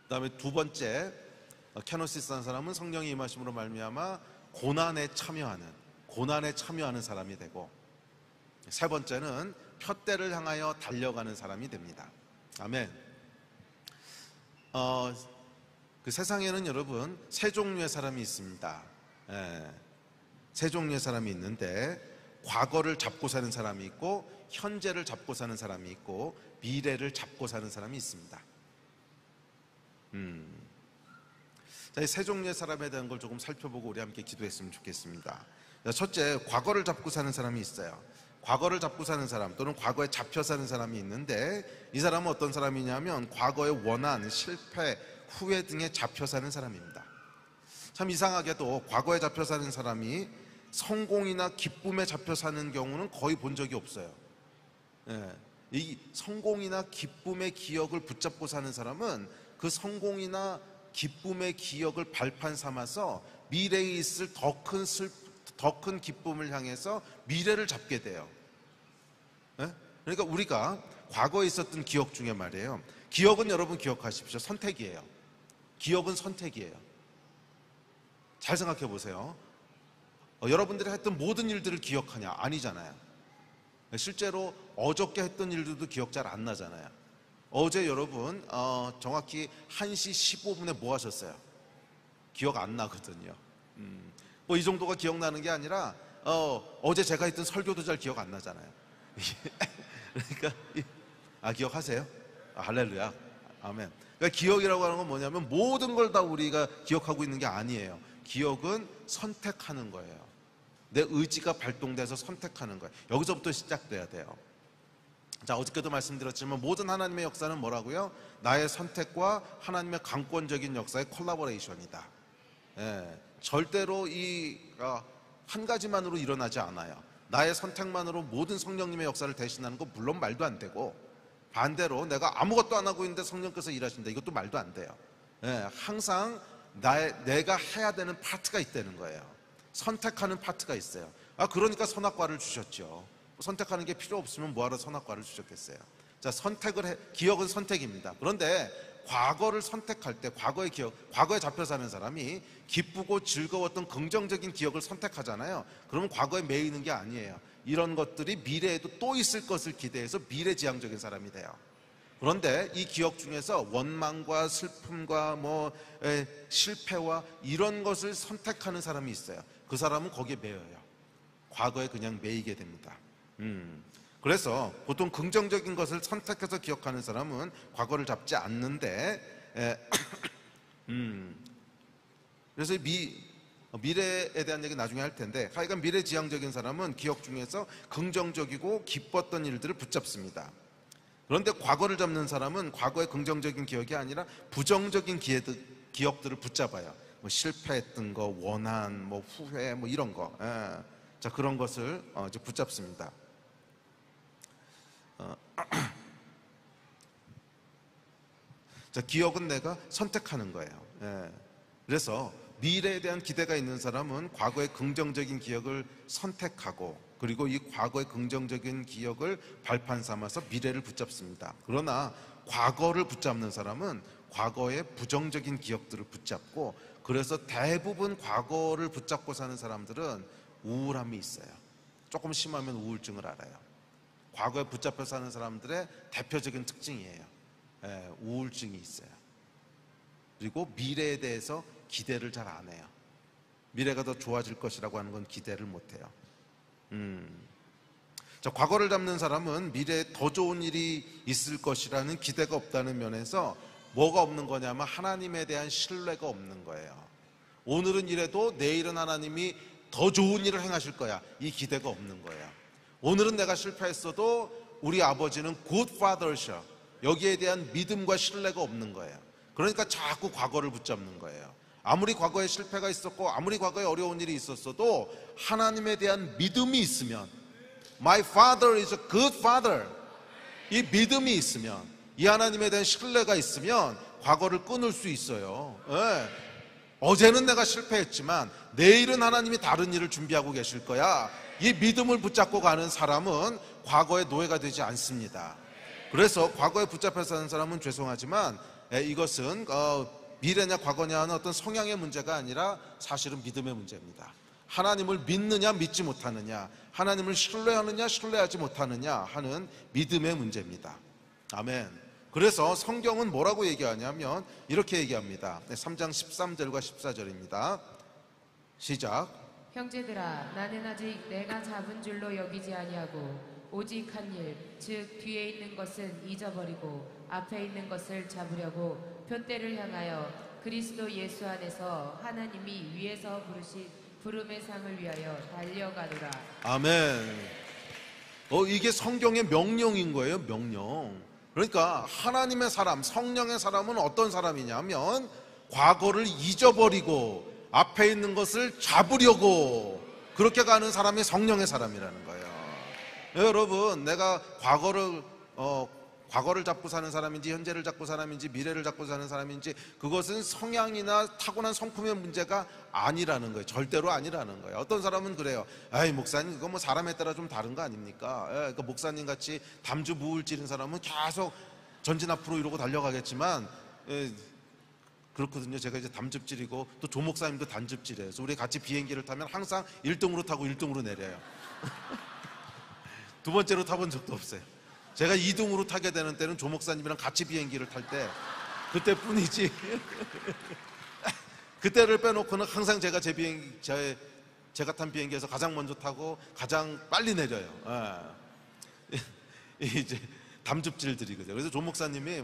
그 다음에 두 번째 케노시스한 사람은 성령의 임하심으로 말미암아 고난에 참여하는 사람이 되고, 세 번째는 표대를 향하여 달려가는 사람이 됩니다. 아멘. 그 세상에는 여러분 세 종류의 사람이 있습니다. 세 종류의 사람이 있는데, 과거를 잡고 사는 사람이 있고, 현재를 잡고 사는 사람이 있고, 미래를 잡고 사는 사람이 있습니다. 자, 이 세 종류의 사람에 대한 걸 조금 살펴보고 우리 함께 기도했으면 좋겠습니다. 첫째, 과거를 잡고 사는 사람이 있어요. 과거를 잡고 사는 사람, 또는 과거에 잡혀 사는 사람이 있는데, 이 사람은 어떤 사람이냐면 과거의 원한, 실패, 후회 등에 잡혀 사는 사람입니다. 참 이상하게도 과거에 잡혀 사는 사람이 성공이나 기쁨에 잡혀 사는 경우는 거의 본 적이 없어요. 이 성공이나 기쁨의 기억을 붙잡고 사는 사람은 그 성공이나 기쁨의 기억을 발판 삼아서 미래에 있을 더 큰 기쁨을 향해서 미래를 잡게 돼요. 그러니까 우리가 과거에 있었던 기억 중에 말이에요, 기억은 여러분 기억하십시오. 선택이에요. 기억은 선택이에요. 잘 생각해 보세요. 여러분들이 했던 모든 일들을 기억하냐? 아니잖아요. 실제로 어저께 했던 일들도 기억 잘 안 나잖아요. 어제 여러분 정확히 1시 15분에 뭐 하셨어요? 기억 안 나거든요. 뭐 이 정도가 기억나는 게 아니라 어제 제가 했던 설교도 잘 기억 안 나잖아요. 그러니까 기억하세요? 할렐루야. 아멘. 그러니까 기억이라고 하는 건 뭐냐면 모든 걸 다 우리가 기억하고 있는 게 아니에요. 기억은 선택하는 거예요. 내 의지가 발동돼서 선택하는 거예요. 여기서부터 시작돼야 돼요. 자, 어저께도 말씀드렸지만 모든 하나님의 역사는 뭐라고요? 나의 선택과 하나님의 강권적인 역사의 콜라보레이션이다. 절대로 한 가지만으로 일어나지 않아요. 나의 선택만으로 모든 성령님의 역사를 대신하는 건 물론 말도 안 되고, 반대로 내가 아무것도 안 하고 있는데 성령께서 일하신다, 이것도 말도 안 돼요. 항상 내가 해야 되는 파트가 있다는 거예요. 선택하는 파트가 있어요. 그러니까 선악과를 주셨죠. 선택하는 게 필요 없으면 뭐하러 선악과를 주셨겠어요. 자, 기억은 선택입니다. 그런데 과거를 선택할 때 과거의 기억, 과거에 잡혀 사는 사람이 기쁘고 즐거웠던 긍정적인 기억을 선택하잖아요. 그러면 과거에 매이는 게 아니에요. 이런 것들이 미래에도 또 있을 것을 기대해서 미래지향적인 사람이 돼요. 그런데 이 기억 중에서 원망과 슬픔과 실패와 이런 것을 선택하는 사람이 있어요. 그 사람은 거기에 매여요. 과거에 그냥 매이게 됩니다. 그래서 보통 긍정적인 것을 선택해서 기억하는 사람은 과거를 잡지 않는데 그래서 미래에 대한 얘기 나중에 할 텐데, 하여간 미래지향적인 사람은 기억 중에서 긍정적이고 기뻤던 일들을 붙잡습니다. 그런데 과거를 잡는 사람은 과거의 긍정적인 기억이 아니라 부정적인 기억들을 붙잡아요. 실패했던 거, 원한, 후회, 이런 거. 자, 그런 것을 이제 붙잡습니다. 자, 기억은 내가 선택하는 거예요. 그래서 미래에 대한 기대가 있는 사람은 과거의 긍정적인 기억을 선택하고, 그리고 이 과거의 긍정적인 기억을 발판 삼아서 미래를 붙잡습니다. 그러나 과거를 붙잡는 사람은 과거의 부정적인 기억들을 붙잡고, 그래서 대부분 과거를 붙잡고 사는 사람들은 우울함이 있어요. 조금 심하면 우울증을 알아요. 과거에 붙잡혀 사는 사람들의 대표적인 특징이에요. 우울증이 있어요. 그리고 미래에 대해서 기대를 잘 안 해요. 미래가 더 좋아질 것이라고 하는 건 기대를 못 해요. 자, 과거를 잡는 사람은 미래에 더 좋은 일이 있을 것이라는 기대가 없다는 면에서 뭐가 없는 거냐면 하나님에 대한 신뢰가 없는 거예요. 오늘은 이래도 내일은 하나님이 더 좋은 일을 행하실 거야, 이 기대가 없는 거예요. 오늘은 내가 실패했어도 우리 아버지는 good father셔, 여기에 대한 믿음과 신뢰가 없는 거예요. 그러니까 자꾸 과거를 붙잡는 거예요. 아무리 과거에 실패가 있었고 아무리 과거에 어려운 일이 있었어도 하나님에 대한 믿음이 있으면, My father is a good father, 이 믿음이 있으면, 이 하나님에 대한 신뢰가 있으면 과거를 끊을 수 있어요. 어제는 내가 실패했지만 내일은 하나님이 다른 일을 준비하고 계실 거야, 이 믿음을 붙잡고 가는 사람은 과거의 노예가 되지 않습니다. 그래서 과거에 붙잡혀 사는 사람은 죄송하지만 이것은 미래냐 과거냐 하는 어떤 성향의 문제가 아니라 사실은 믿음의 문제입니다. 하나님을 믿느냐 믿지 못하느냐, 하나님을 신뢰하느냐 신뢰하지 못하느냐 하는 믿음의 문제입니다. 아멘. 그래서 성경은 뭐라고 얘기하냐면 이렇게 얘기합니다. 3장 13절과 14절입니다. 시작.
형제들아, 나는 아직 내가 잡은 줄로 여기지 아니하고 오직 한 일, 즉 뒤에 있는 것은 잊어버리고 앞에 있는 것을 잡으려고 표대를 향하여 그리스도 예수 안에서 하나님이 위에서 부르신 부름의 상을 위하여 달려가노라. 아멘.
이게 성경의 명령인 거예요. 명령. 그러니까 하나님의 사람, 성령의 사람은 어떤 사람이냐면 과거를 잊어버리고 앞에 있는 것을 잡으려고 그렇게 가는 사람이 성령의 사람이라는 거예요. 여러분, 내가 과거를 잡고 사는 사람인지 현재를 잡고 사람인지 미래를 잡고 사는 사람인지 그것은 성향이나 타고난 성품의 문제가 아니라는 거예요. 절대로 아니라는 거예요. 어떤 사람은 그래요. 아이, 목사님, 그거 사람에 따라 좀 다른 거 아닙니까? 그러니까 목사님 같이 담주무울질인 사람은 계속 전진 앞으로 이러고 달려가겠지만 그렇거든요. 제가 이제 담즙질이고 또 조 목사님도 담즙질이에요. 그래서 우리 같이 비행기를 타면 항상 1등으로 타고 1등으로 내려요. 두 번째로 타본 적도 없어요. 제가 2등으로 타게 되는 때는 조 목사님이랑 같이 비행기를 탈 때 그때뿐이지. 그때를 빼놓고는 항상 제가 제가 탄 비행기에서 가장 먼저 타고 가장 빨리 내려요. 이제 담즙질들이거든요. 그래서 조 목사님이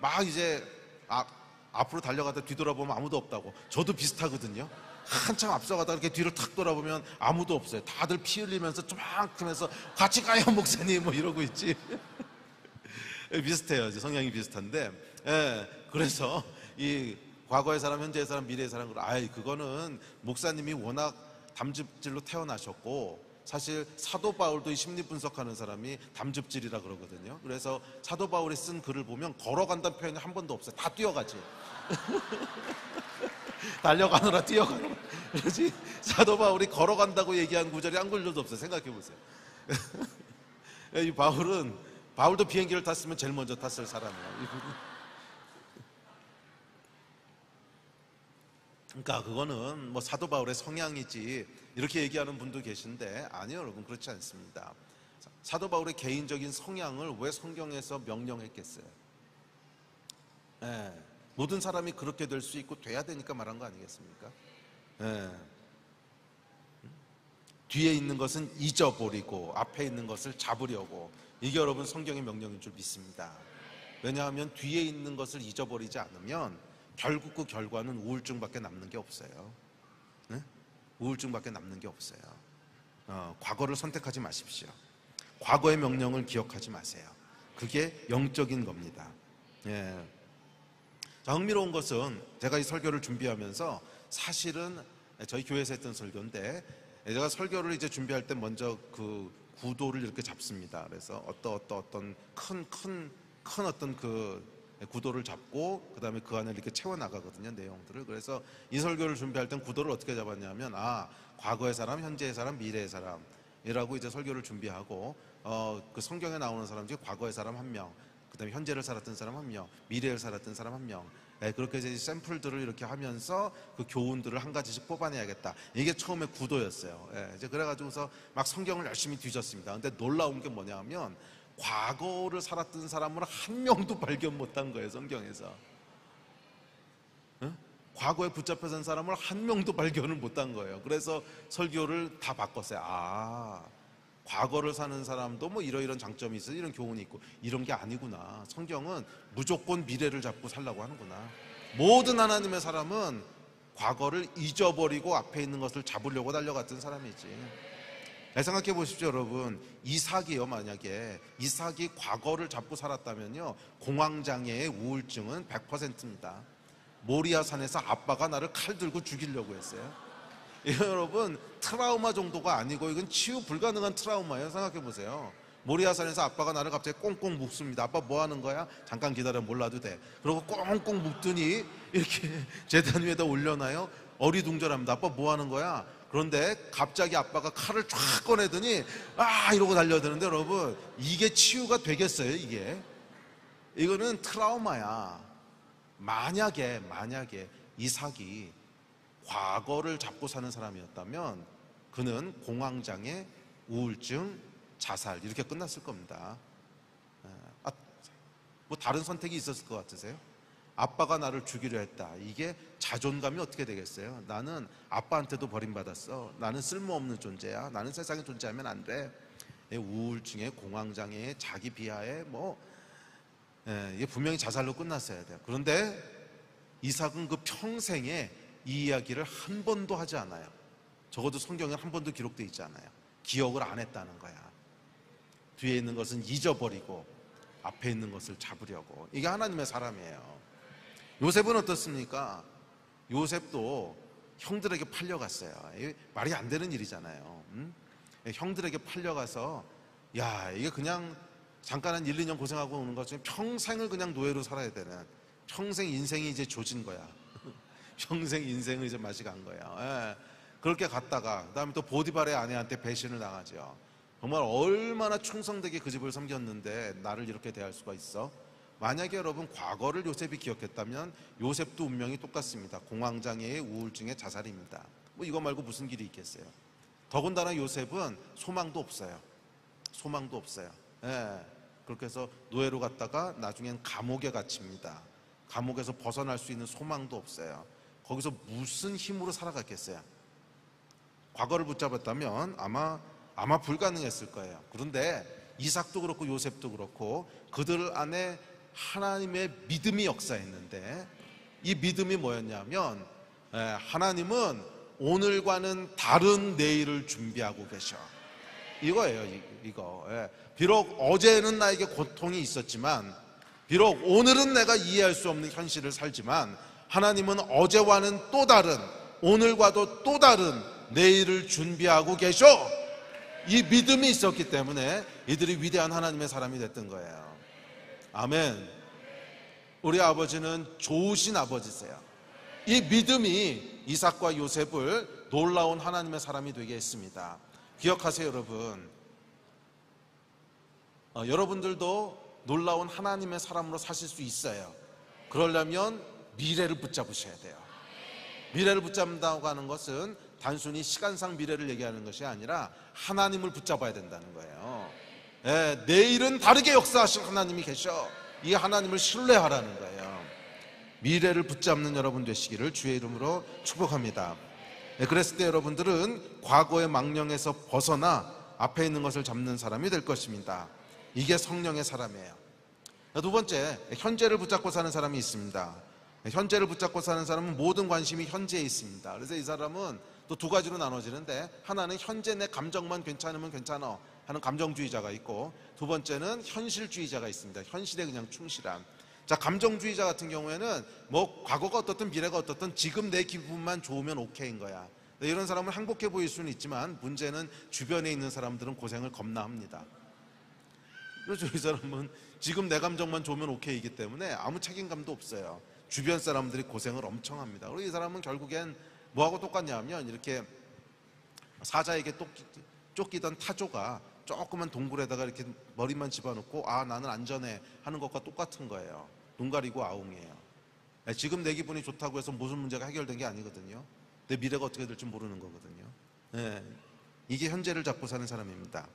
막 이제 앞으로 달려가다 뒤돌아보면 아무도 없다고. 저도 비슷하거든요. 한참 앞서가다 이렇게 뒤를 탁 돌아보면 아무도 없어요. 다들 피 흘리면서 조만큼해서 같이 가요 목사님 이러고 있지. 비슷해요. 성향이 비슷한데, 그래서 이 과거의 사람, 현재의 사람, 미래의 사람, 그거는 목사님이 워낙 담즙질로 태어나셨고, 사실 사도 바울도 이 심리 분석하는 사람이 담즙질이라 그러거든요. 그래서 사도 바울이 쓴 글을 보면 걸어간다는 표현이 한 번도 없어요. 다 뛰어가지. 달려가느라 뛰어가느라. 그러지 사도 바울이 걸어간다고 얘기한 구절이 한 구절도 없어요. 생각해 보세요. 이 바울도 비행기를 탔으면 제일 먼저 탔을 사람이에요. 그러니까 그거는 뭐 사도 바울의 성향이지 이렇게 얘기하는 분도 계신데 아니요, 여러분, 그렇지 않습니다. 사도 바울의 개인적인 성향을 왜 성경에서 명령했겠어요? 예, 모든 사람이 그렇게 될 수 있고 돼야 되니까 말한 거 아니겠습니까? 예. 뒤에 있는 것은 잊어버리고 앞에 있는 것을 잡으려고, 이게 여러분 성경의 명령인 줄 믿습니다. 왜냐하면 뒤에 있는 것을 잊어버리지 않으면 결국 그 결과는 우울증밖에 남는 게 없어요. 네? 우울증밖에 남는 게 없어요. 과거를 선택하지 마십시오. 과거의 명령을 기억하지 마세요. 그게 영적인 겁니다. 예. 자, 흥미로운 것은 제가 이 설교를 준비하면서 사실은 저희 교회에서 했던 설교인데, 제가 설교를 이제 준비할 때 먼저 그 구도를 이렇게 잡습니다. 그래서 어떤 큰 어떤 그 구도를 잡고 그 다음에 그 안에 이렇게 채워 나가거든요, 내용들을. 그래서 이 설교를 준비할 땐 구도를 어떻게 잡았냐면, 과거의 사람, 현재의 사람, 미래의 사람이라고 이제 설교를 준비하고, 그 성경에 나오는 사람 중에 과거의 사람 한 명, 그 다음에 현재를 살았던 사람 한 명, 미래를 살았던 사람 한 명, 그렇게 이제 샘플들을 이렇게 하면서 그 교훈들을 한 가지씩 뽑아내야겠다. 이게 처음에 구도였어요. 이제 그래가지고서 막 성경을 열심히 뒤졌습니다. 근데 놀라운 게 뭐냐면, 과거를 살았던 사람을 한 명도 발견 못한 거예요, 성경에서. 과거에 붙잡혀 산 사람을 한 명도 발견을 못한 거예요. 그래서 설교를 다 바꿨어요. 과거를 사는 사람도 뭐 이러이런 장점이 있어, 이런 교훈이 있고, 이런 게 아니구나. 성경은 무조건 미래를 잡고 살라고 하는구나. 모든 하나님의 사람은 과거를 잊어버리고 앞에 있는 것을 잡으려고 달려갔던 사람이지. 생각해 보십시오, 여러분. 이삭이요, 만약에 이삭이 과거를 잡고 살았다면요, 공황장애의 우울증은 100%입니다. 모리아 산에서 아빠가 나를 칼 들고 죽이려고 했어요. 여러분, 트라우마 정도가 아니고 이건 치유 불가능한 트라우마예요. 생각해 보세요. 모리아 산에서 아빠가 나를 갑자기 꽁꽁 묶습니다. 아빠 뭐 하는 거야? 잠깐 기다려, 몰라도 돼. 그러고 꽁꽁 묶더니 이렇게 제단 위에다 올려놔요. 어리둥절합니다. 아빠 뭐 하는 거야? 그런데 갑자기 아빠가 칼을 쫙 꺼내더니 이러고 달려드는데, 여러분, 이게 치유가 되겠어요? 이거는 트라우마야. 만약에 이삭이 과거를 잡고 사는 사람이었다면 그는 공황장애, 우울증, 자살 이렇게 끝났을 겁니다. 뭐 다른 선택이 있었을 것 같으세요? 아빠가 나를 죽이려 했다. 이게 자존감이 어떻게 되겠어요? 나는 아빠한테도 버림받았어. 나는 쓸모없는 존재야. 나는 세상에 존재하면 안 돼. 우울증에, 공황장애에, 자기 비하에 이게 분명히 자살로 끝났어야 돼요. 그런데 이삭은 그 평생에 이 이야기를 한 번도 하지 않아요. 적어도 성경에 한 번도 기록되어 있지 않아요. 기억을 안 했다는 거야. 뒤에 있는 것은 잊어버리고 앞에 있는 것을 잡으려고. 이게 하나님의 사람이에요. 요셉은 어떻습니까? 요셉도 형들에게 팔려갔어요. 이게 말이 안 되는 일이잖아요. 형들에게 팔려가서, 이게 그냥 잠깐 한 1, 2년 고생하고 오는 것 중에 평생을 그냥 노예로 살아야 되는, 평생 인생이 이제 조진 거야. 평생 인생을 이제 맛이 간 거예요. 그렇게 갔다가 그 다음에 또 보디발의 아내한테 배신을 당하죠. 정말 얼마나 충성되게 그 집을 섬겼는데 나를 이렇게 대할 수가 있어? 만약에 여러분 과거를 요셉이 기억했다면 요셉도 운명이 똑같습니다. 공황장애의 우울증의 자살입니다. 뭐 이거 말고 무슨 길이 있겠어요? 더군다나 요셉은 소망도 없어요. 그렇게 해서 노예로 갔다가 나중엔 감옥에 갇힙니다. 감옥에서 벗어날 수 있는 소망도 없어요. 거기서 무슨 힘으로 살아갔겠어요? 과거를 붙잡았다면 아마 불가능했을 거예요. 그런데 이삭도 그렇고 요셉도 그렇고 그들 안에 하나님의 믿음이 역사했는데, 이 믿음이 뭐였냐면, 하나님은 오늘과는 다른 내일을 준비하고 계셔. 이거예요. 이거. 비록 어제는 나에게 고통이 있었지만, 비록 오늘은 내가 이해할 수 없는 현실을 살지만, 하나님은 어제와는 또 다른, 오늘과도 또 다른 내일을 준비하고 계셔. 이 믿음이 있었기 때문에 이들이 위대한 하나님의 사람이 됐던 거예요. 아멘. 우리 아버지는 좋으신 아버지세요. 이 믿음이 이삭과 요셉을 놀라운 하나님의 사람이 되게 했습니다. 기억하세요, 여러분. 여러분들도 놀라운 하나님의 사람으로 사실 수 있어요. 그러려면 미래를 붙잡으셔야 돼요. 미래를 붙잡는다고 하는 것은 단순히 시간상 미래를 얘기하는 것이 아니라 하나님을 붙잡아야 된다는 거예요. 예, 내일은 다르게 역사하실 하나님이 계셔. 이 하나님을 신뢰하라는 거예요. 미래를 붙잡는 여러분 되시기를 주의 이름으로 축복합니다. 예, 그랬을 때 여러분들은 과거의 망령에서 벗어나 앞에 있는 것을 잡는 사람이 될 것입니다. 이게 성령의 사람이에요. 두 번째, 현재를 붙잡고 사는 사람이 있습니다. 현재를 붙잡고 사는 사람은 모든 관심이 현재에 있습니다. 그래서 이 사람은 또 두 가지로 나눠지는데, 하나는 현재 내 감정만 괜찮으면 괜찮아 하는 감정주의자가 있고, 두 번째는 현실주의자가 있습니다. 현실에 그냥 충실한. 자, 감정주의자 같은 경우에는 뭐 과거가 어떻든 미래가 어떻든 지금 내 기분만 좋으면 오케이인 거야. 이런 사람은 행복해 보일 수는 있지만 문제는 주변에 있는 사람들은 고생을 겁나 합니다. 그렇죠. 이 사람은 지금 내 감정만 좋으면 오케이이기 때문에 아무 책임감도 없어요. 주변 사람들이 고생을 엄청 합니다. 그리고 이 사람은 결국엔 뭐하고 똑같냐면, 이렇게 사자에게 쫓기던 타조가 조그만 동굴에다가 이렇게 머리만 집어넣고 아 나는 안전해 하는 것과 똑같은 거예요. 눈 가리고 아웅이에요. 지금 내 기분이 좋다고 해서 무슨 문제가 해결된 게 아니거든요. 내 미래가 어떻게 될지 모르는 거거든요. 네, 이게 현재를 잡고 사는 사람입니다.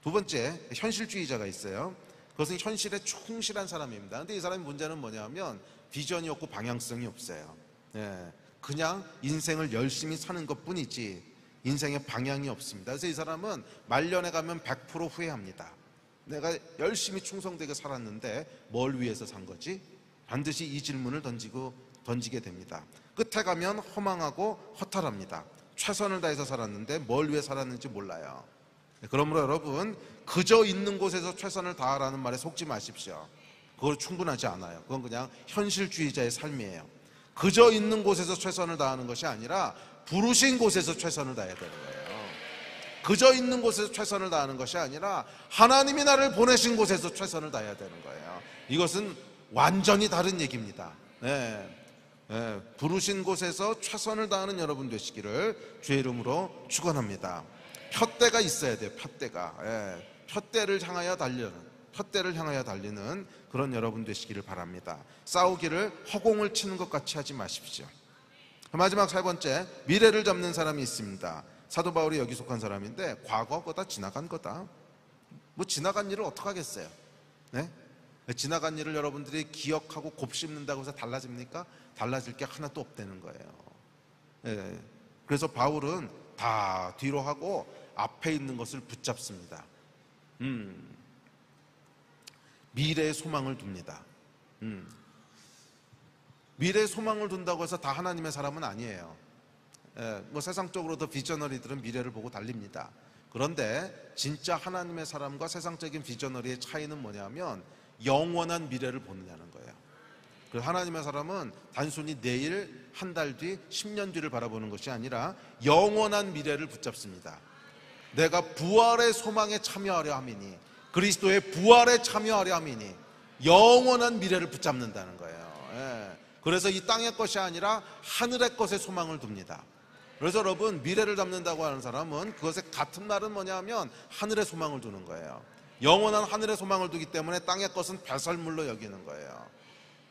두 번째, 현실주의자가 있어요. 그것은 현실에 충실한 사람입니다. 근데 이 사람의 문제는 뭐냐면 비전이 없고 방향성이 없어요. 네, 그냥 인생을 열심히 사는 것뿐이지 인생의 방향이 없습니다. 그래서 이 사람은 말년에 가면 100% 후회합니다. 내가 열심히 충성되게 살았는데 뭘 위해서 산 거지? 반드시 이 질문을 던지게 됩니다. 끝에 가면 허망하고 허탈합니다. 최선을 다해서 살았는데 뭘 위해 살았는지 몰라요. 그러므로 여러분, 그저 있는 곳에서 최선을 다하라는 말에 속지 마십시오. 그거 충분하지 않아요. 그건 그냥 현실주의자의 삶이에요. 그저 있는 곳에서 최선을 다하는 것이 아니라 부르신 곳에서 최선을 다해야 되는 거예요. 그저 있는 곳에서 최선을 다하는 것이 아니라 하나님이 나를 보내신 곳에서 최선을 다해야 되는 거예요. 이것은 완전히 다른 얘기입니다. 네. 네. 부르신 곳에서 최선을 다하는 여러분 되시기를 주의 이름으로 축원합니다. 푯대가 있어야 돼요. 푯대가. 예. 푯대를 향하여 달리는 그런 여러분 되시기를 바랍니다. 싸우기를 허공을 치는 것 같이 하지 마십시오. 마지막 세 번째, 미래를 잡는 사람이 있습니다. 사도 바울이 여기 속한 사람인데, 과거 거다 지나간 거다. 뭐 지나간 일을 어떡하겠어요? 네? 지나간 일을 여러분들이 기억하고 곱씹는다고 해서 달라집니까? 달라질 게 하나도 없다는 거예요. 네. 그래서 바울은 다 뒤로 하고 앞에 있는 것을 붙잡습니다. 미래의 소망을 둡니다. 미래의 소망을 둔다고 해서 다 하나님의 사람은 아니에요. 뭐 세상적으로도 비저너리들은 미래를 보고 달립니다. 그런데 진짜 하나님의 사람과 세상적인 비저너리의 차이는 뭐냐면 영원한 미래를 보느냐는 거예요. 그 하나님의 사람은 단순히 내일, 한 달 뒤, 10년 뒤를 바라보는 것이 아니라 영원한 미래를 붙잡습니다. 내가 부활의 소망에 참여하려 함이니, 그리스도의 부활에 참여하려 함이니 영원한 미래를 붙잡는다는 거예요. 그래서 이 땅의 것이 아니라 하늘의 것에 소망을 둡니다. 그래서 여러분, 미래를 잡는다고 하는 사람은 그것의 같은 말은 뭐냐면 하늘의 소망을 두는 거예요. 영원한 하늘의 소망을 두기 때문에 땅의 것은 배설물로 여기는 거예요.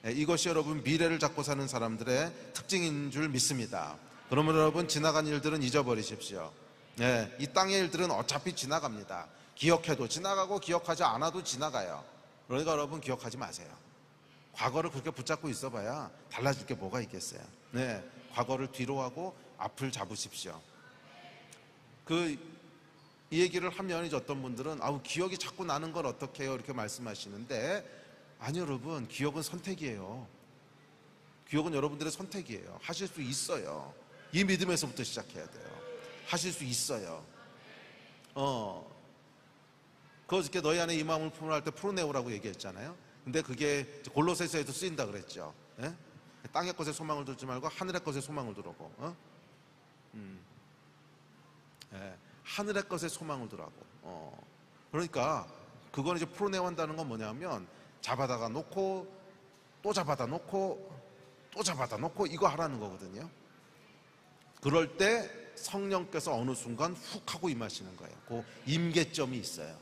이것이 여러분 미래를 잡고 사는 사람들의 특징인 줄 믿습니다. 그러면 여러분, 지나간 일들은 잊어버리십시오. 이 땅의 일들은 어차피 지나갑니다. 기억해도 지나가고 기억하지 않아도 지나가요. 그러니까 여러분, 기억하지 마세요. 과거를 그렇게 붙잡고 있어봐야 달라질 게 뭐가 있겠어요. 과거를 뒤로 하고 앞을 잡으십시오. 이 얘기를 하면 이제 어떤 분들은 기억이 자꾸 나는 걸 어떻게 해요? 이렇게 말씀하시는데, 아니 여러분, 기억은 선택이에요. 기억은 여러분들의 선택이에요. 하실 수 있어요. 이 믿음에서부터 시작해야 돼요. 하실 수 있어요. 그저께 너희 안에 이 마음을 품으라 할 때 프로네오라고 얘기했잖아요. 근데 그게 골로새서에도 쓰인다 그랬죠. 땅의 것에 소망을 두지 말고 하늘의 것에 소망을 두라고. 하늘의 것에 소망을 두라고. 그러니까 그건 이제 프로네오 한다는 건 뭐냐면 잡아다가 놓고 또 잡아다 놓고 또 잡아다 놓고 이거 하라는 거거든요. 그럴 때 성령께서 어느 순간 훅 하고 임하시는 거예요. 그 임계점이 있어요.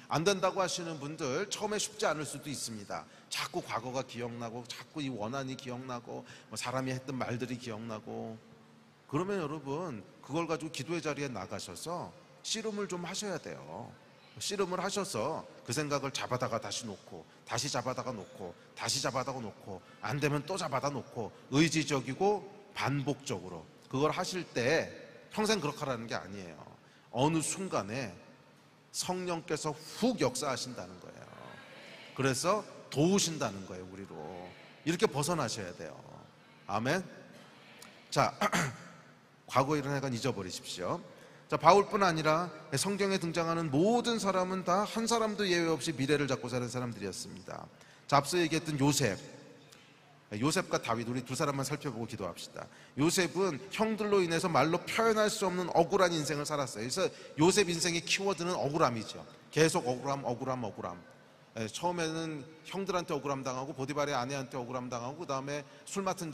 안 된다고 하시는 분들 처음에 쉽지 않을 수도 있습니다. 자꾸 과거가 기억나고 자꾸 이 원한이 기억나고 뭐 사람이 했던 말들이 기억나고, 그러면 여러분 그걸 가지고 기도의 자리에 나가셔서 씨름을 좀 하셔야 돼요. 씨름을 하셔서 그 생각을 잡아다가 다시 놓고, 다시 잡아다가 놓고, 다시 잡아다가 놓고, 안 되면 또 잡아다 놓고, 의지적이고 반복적으로 그걸 하실 때 평생 그렇게 하라는 게 아니에요. 어느 순간에 성령께서 훅 역사하신다는 거예요. 그래서 도우신다는 거예요. 우리로 이렇게 벗어나셔야 돼요. 아멘. 자, 과거에 일어난 건 잊어버리십시오. 자, 바울뿐 아니라 성경에 등장하는 모든 사람은 다 한 사람도 예외 없이 미래를 잡고 사는 사람들이었습니다. 자, 앞서 얘기했던 요셉과 다윗, 우리 두 사람만 살펴보고 기도합시다. 요셉은 형들로 인해서 말로 표현할 수 없는 억울한 인생을 살았어요. 그래서 요셉 인생의 키워드는 억울함이죠. 계속 억울함. 처음에는 형들한테 억울함 당하고, 보디발의 아내한테 억울함 당하고, 그 다음에 술 맡은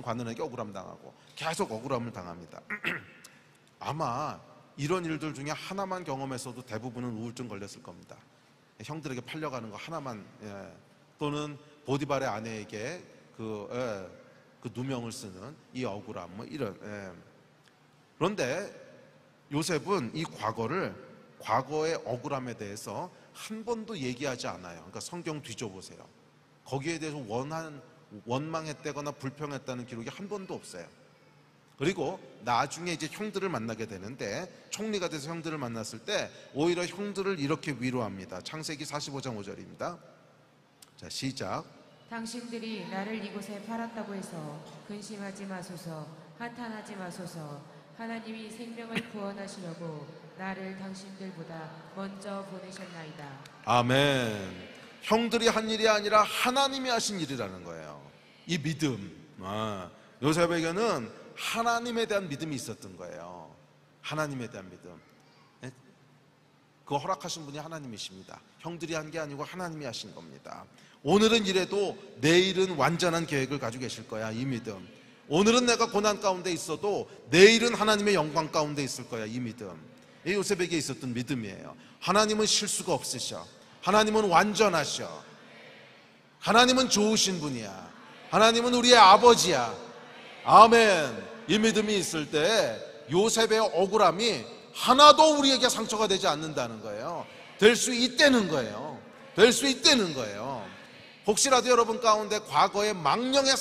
관원에게 억울함 당하고, 계속 억울함을 당합니다. 아마 이런 일들 중에 하나만 경험했어도 대부분은 우울증 걸렸을 겁니다. 형들에게 팔려가는 거 하나만, 또는 보디발의 아내에게 그 누명을 쓰는 이 억울함, 뭐 이런. 그런데 요셉은 이 과거의 억울함에 대해서 한 번도 얘기하지 않아요. 그러니까 성경 뒤져보세요. 거기에 대해서 원망했다거나 불평했다는 기록이 한 번도 없어요. 그리고 나중에 이제 형들을 만나게 되는데, 총리가 돼서 형들을 만났을 때 오히려 형들을 이렇게 위로합니다. 창세기 45장 5절입니다. 자, 시작.
당신들이 나를 이곳에 팔았다고 해서 근심하지 마소서, 한탄하지 마소서. 하나님이 생명을 구원하시려고 나를 당신들보다 먼저 보내셨나이다.
아멘. 형들이 한 일이 아니라 하나님이 하신 일이라는 거예요. 이 믿음. 요셉에게는 하나님에 대한 믿음이 있었던 거예요. 하나님에 대한 믿음. 그거 허락하신 분이 하나님이십니다. 형들이 한 게 아니고 하나님이 하신 겁니다. 오늘은 이래도 내일은 완전한 계획을 가지고 계실 거야. 이 믿음. 오늘은 내가 고난 가운데 있어도 내일은 하나님의 영광 가운데 있을 거야. 이 믿음. 이 요셉에게 있었던 믿음이에요. 하나님은 실수가 없으셔. 하나님은 완전하셔. 하나님은 좋으신 분이야. 하나님은 우리의 아버지야. 아멘. 이 믿음이 있을 때 요셉의 억울함이 하나도 우리에게 상처가 되지 않는다는 거예요. 될 수 있다는 거예요. 될 수 있다는 거예요. 혹시라도 여러분 가운데 과거의 망령에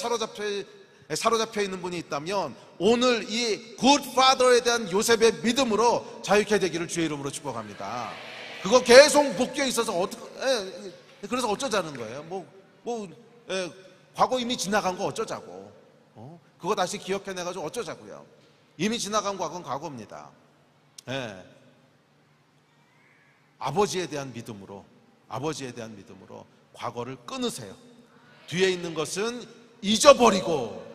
사로잡혀 있는 분이 있다면 오늘 이 굿파더에 대한 요셉의 믿음으로 자유케 되기를 주의 이름으로 축복합니다. 그거 계속 묶여 있어서 그래서 어쩌자는 거예요. 과거 이미 지나간 거 어쩌자고. 그거 다시 기억해내가지고 어쩌자고요. 이미 지나간 과거는 과거입니다. 아버지에 대한 믿음으로 과거를 끊으세요. 뒤에 있는 것은 잊어버리고,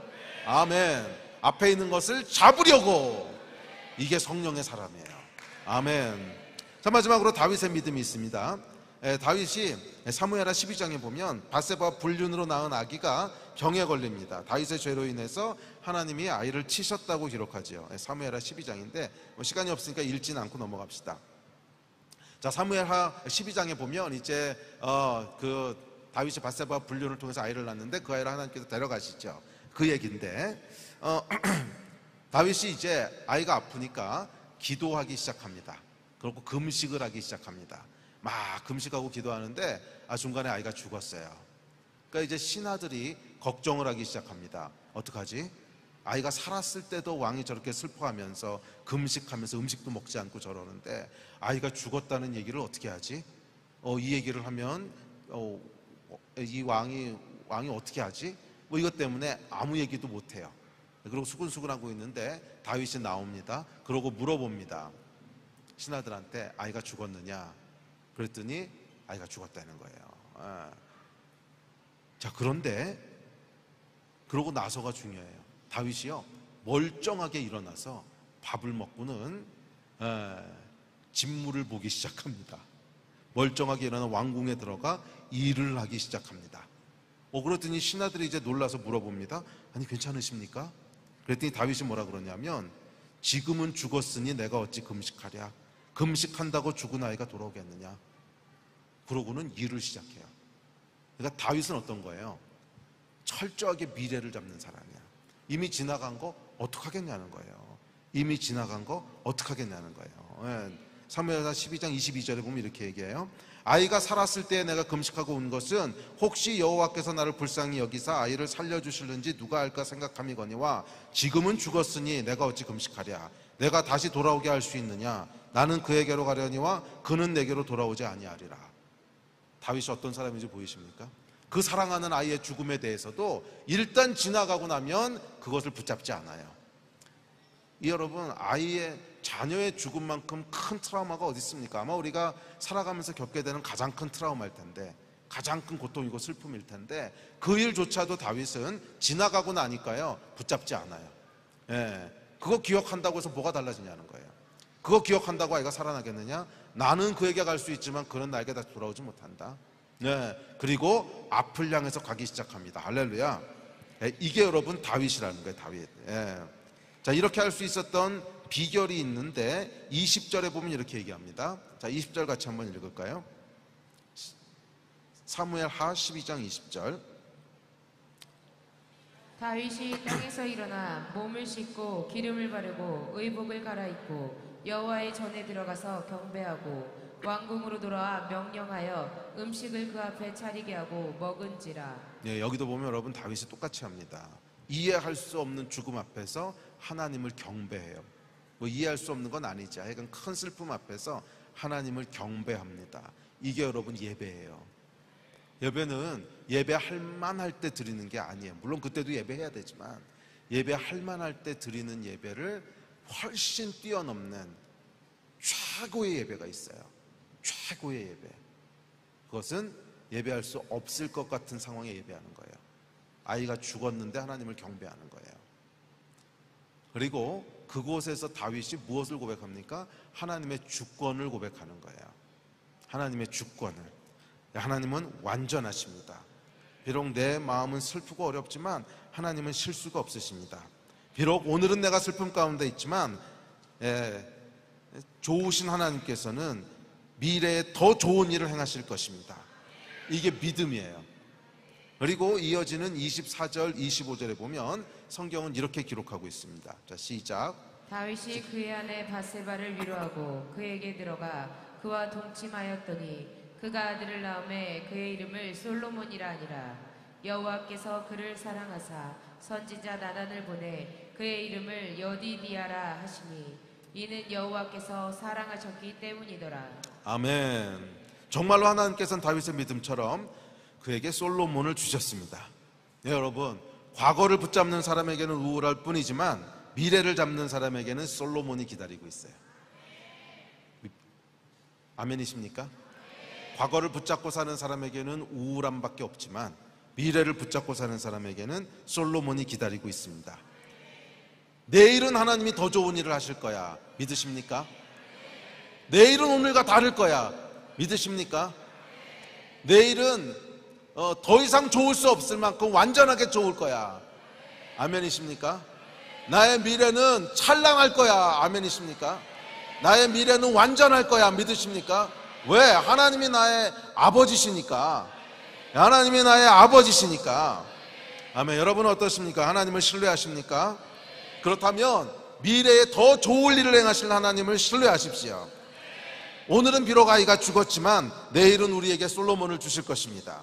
아멘. 앞에 있는 것을 잡으려고. 이게 성령의 사람이에요. 아멘. 자, 마지막으로 다윗의 믿음이 있습니다. 다윗이 사무엘하 12장에 보면 밧세바와 불륜으로 낳은 아기가 병에 걸립니다. 다윗의 죄로 인해서 하나님이 아이를 치셨다고 기록하지요. 사무엘하 12장인데 시간이 없으니까 읽지는 않고 넘어갑시다. 자, 사무엘하 12장에 보면 이제 그 다윗이 밧세바와 불륜을 통해서 아이를 낳는데 그 아이를 하나님께서 데려가시죠. 그 얘기인데 다윗이 이제 아이가 아프니까 기도하기 시작합니다. 그리고 금식을 하기 시작합니다. 막 금식하고 기도하는데 중간에 아이가 죽었어요. 그러니까 이제 신하들이 걱정을 하기 시작합니다. 어떡하지? 아이가 살았을 때도 왕이 저렇게 슬퍼하면서 금식하면서 음식도 먹지 않고 저러는데 아이가 죽었다는 얘기를 어떻게 하지? 이 얘기를 하면 이 왕이 어떻게 하지? 이것 때문에 아무 얘기도 못해요. 그리고 수근수근하고 있는데 다윗이 나옵니다. 그러고 물어봅니다. 신하들한테 아이가 죽었느냐? 그랬더니 아이가 죽었다는 거예요. 자, 그런데 그러고 나서가 중요해요. 다윗이요 멀쩡하게 일어나서 밥을 먹고는 진무를 보기 시작합니다. 멀쩡하게 일어나 왕궁에 들어가 일을 하기 시작합니다. 그랬더니 신하들이 이제 놀라서 물어봅니다. 아니, 괜찮으십니까? 그랬더니 다윗이 뭐라 그러냐면 지금은 죽었으니 내가 어찌 금식하랴. 금식한다고 죽은 아이가 돌아오겠느냐? 그러고는 일을 시작해요. 그러니까 다윗은 어떤 거예요? 철저하게 미래를 잡는 사람이야. 이미 지나간 거 어떡하겠냐는 거예요. 이미 지나간 거 어떡하겠냐는 거예요. 예. 사무엘하 12장 22절에 보면 이렇게 얘기해요. 아이가 살았을 때 내가 금식하고 온 것은 혹시 여호와께서 나를 불쌍히 여기사 아이를 살려주실는지 누가 알까 생각함이거니와 지금은 죽었으니 내가 어찌 금식하랴. 내가 다시 돌아오게 할 수 있느냐. 나는 그에게로 가려니와 그는 내게로 돌아오지 아니하리라. 다윗이 어떤 사람인지 보이십니까? 그 사랑하는 아이의 죽음에 대해서도 일단 지나가고 나면 그것을 붙잡지 않아요. 여러분, 아이의 자녀의 죽음만큼 큰 트라우마가 어디 있습니까? 아마 우리가 살아가면서 겪게 되는 가장 큰 트라우마일 텐데, 가장 큰 고통이고 슬픔일 텐데, 그 일조차도 다윗은 지나가고 나니까요 붙잡지 않아요. 예, 그거 기억한다고 해서 뭐가 달라지냐는 거예요. 그거 기억한다고 아이가 살아나겠느냐? 나는 그에게 갈 수 있지만 그는 나에게 다시 돌아오지 못한다. 네, 그리고 앞을 향해서 가기 시작합니다. 할렐루야. 예, 이게 여러분 다윗이라는 거예요. 다윗. 예. 자, 이렇게 할 수 있었던 비결이 있는데 20절에 보면 이렇게 얘기합니다. 자, 20절 같이 한번 읽을까요? 사무엘하 12장 20절.
다윗이 땅에서 일어나 몸을 씻고 기름을 바르고 의복을 갈아입고 여호와의 전에 들어가서 경배하고 왕궁으로 돌아와 명령하여 음식을 그 앞에 차리게 하고 먹은지라.
네, 여기도 보면 여러분 다윗이 똑같이 합니다. 이해할 수 없는 죽음 앞에서 하나님을 경배해요. 뭐 이해할 수 없는 건 아니지. 하여간 큰 슬픔 앞에서 하나님을 경배합니다. 이게 여러분 예배예요. 예배는 예배할 만할 때 드리는 게 아니에요. 물론 그때도 예배해야 되지만 예배할 만할 때 드리는 예배를 훨씬 뛰어넘는 최고의 예배가 있어요. 최고의 예배. 그것은 예배할 수 없을 것 같은 상황에 예배하는 거예요. 아이가 죽었는데 하나님을 경배하는 거예요. 그리고 그곳에서 다윗이 무엇을 고백합니까? 하나님의 주권을 고백하는 거예요. 하나님의 주권을. 하나님은 완전하십니다. 비록 내 마음은 슬프고 어렵지만 하나님은 실수가 없으십니다. 비록 오늘은 내가 슬픔 가운데 있지만 좋으신 하나님께서는 미래에 더 좋은 일을 행하실 것입니다. 이게 믿음이에요. 그리고 이어지는 24절 25절에 보면 성경은 이렇게 기록하고 있습니다. 자, 시작.
다윗이 그의 아내 바세바를 위로하고 그에게 들어가 그와 동침하였더니 그가 아들을 낳음에 그의 이름을 솔로몬이라 하니라. 여호와께서 그를 사랑하사 선지자 나단을 보내 그의 이름을 여디디아라 하시니 이는 여호와께서 사랑하셨기 때문이더라.
아멘. 정말로 하나님께서는 다윗의 믿음처럼 그에게 솔로몬을 주셨습니다. 네, 여러분, 과거를 붙잡는 사람에게는 우울할 뿐이지만 미래를 잡는 사람에게는 솔로몬이 기다리고 있어요. 아멘이십니까? 과거를 붙잡고 사는 사람에게는 우울함밖에 없지만 미래를 붙잡고 사는 사람에게는 솔로몬이 기다리고 있습니다. 내일은 하나님이 더 좋은 일을 하실 거야. 믿으십니까? 내일은 오늘과 다를 거야. 믿으십니까? 내일은 더 이상 좋을 수 없을 만큼 완전하게 좋을 거야. 아멘이십니까? 나의 미래는 찬란할 거야. 아멘이십니까? 나의 미래는 완전할 거야. 믿으십니까? 왜? 하나님이 나의 아버지시니까. 하나님이 나의 아버지시니까. 아멘. 여러분은 어떻습니까? 하나님을 신뢰하십니까? 그렇다면 미래에 더 좋은 일을 행하실 하나님을 신뢰하십시오. 오늘은 비록 아이가 죽었지만 내일은 우리에게 솔로몬을 주실 것입니다.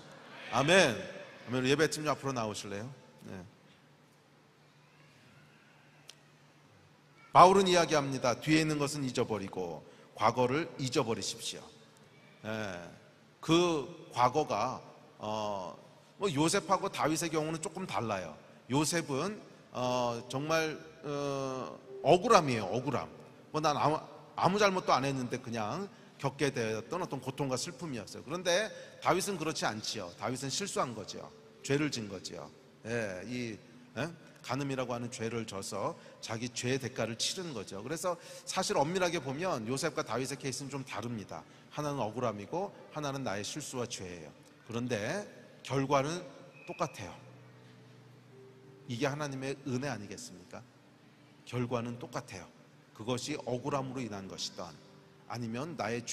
아멘. 아멘. 예배팀 앞으로 나오실래요? 네. 바울은 이야기합니다. 뒤에 있는 것은 잊어버리고 과거를 잊어버리십시오. 그 과거가 뭐 요셉하고 다윗의 경우는 조금 달라요. 요셉은 정말 억울함이에요. 억울함. 뭐 난 아무 잘못도 안 했는데 그냥 겪게 되었던 어떤 고통과 슬픔이었어요. 그런데 다윗은 그렇지 않지요. 다윗은 실수한 거죠. 죄를 진 거죠. 간음이라고 하는 죄를 져서 자기 죄의 대가를 치르는 거죠. 그래서 사실 엄밀하게 보면 요셉과 다윗의 케이스는 좀 다릅니다. 하나는 억울함이고 하나는 나의 실수와 죄예요. 그런데 결과는 똑같아요. 이게 하나님의 은혜 아니겠습니까? 결과는 똑같아요. 그것이 억울함으로 인한 것이든 아니면 나의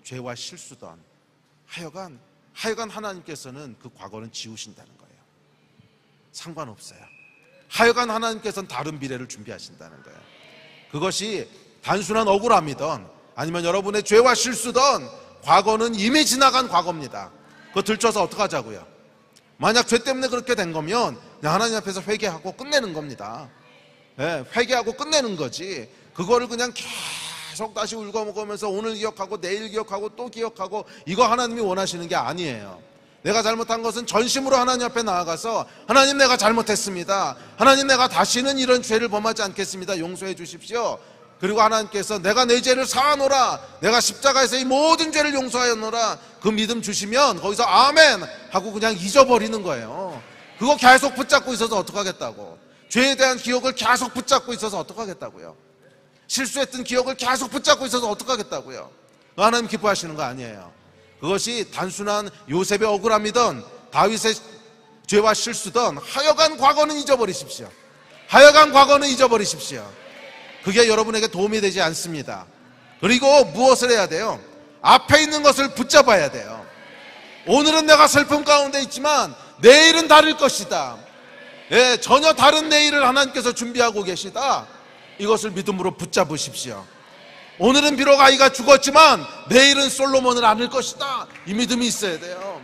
죄와 실수든 하여간 하나님께서는 그 과거는 지우신다는 거예요. 상관없어요. 하여간 하나님께서는 다른 미래를 준비하신다는 거예요. 그것이 단순한 억울함이든 아니면 여러분의 죄와 실수든 과거는 이미 지나간 과거입니다. 그거 들춰서 어떡하자고요? 만약 죄 때문에 그렇게 된 거면 그냥 하나님 앞에서 회개하고 끝내는 겁니다. 회개하고 끝내는 거지. 그거를 그냥 계속 다시 울고 먹으면서 오늘 기억하고 내일 기억하고 또 기억하고, 이거 하나님이 원하시는 게 아니에요. 내가 잘못한 것은 전심으로 하나님 앞에 나아가서 하나님, 내가 잘못했습니다. 하나님, 내가 다시는 이런 죄를 범하지 않겠습니다. 용서해 주십시오. 그리고 하나님께서 내가 내 죄를 사하노라, 내가 십자가에서 이 모든 죄를 용서하였노라, 그 믿음 주시면 거기서 아멘 하고 그냥 잊어버리는 거예요. 그거 계속 붙잡고 있어서 어떡하겠다고. 죄에 대한 기억을 계속 붙잡고 있어서 어떡하겠다고요. 실수했던 기억을 계속 붙잡고 있어서 어떡하겠다고요. 하나님 기뻐하시는 거 아니에요. 그것이 단순한 요셉의 억울함이든 다윗의 죄와 실수든 하여간 과거는 잊어버리십시오. 하여간 과거는 잊어버리십시오. 그게 여러분에게 도움이 되지 않습니다. 그리고 무엇을 해야 돼요? 앞에 있는 것을 붙잡아야 돼요. 오늘은 내가 슬픔 가운데 있지만 내일은 다를 것이다. 전혀 다른 내일을 하나님께서 준비하고 계시다. 이것을 믿음으로 붙잡으십시오. 오늘은 비록 아이가 죽었지만 내일은 솔로몬을 안을 것이다. 이 믿음이 있어야 돼요.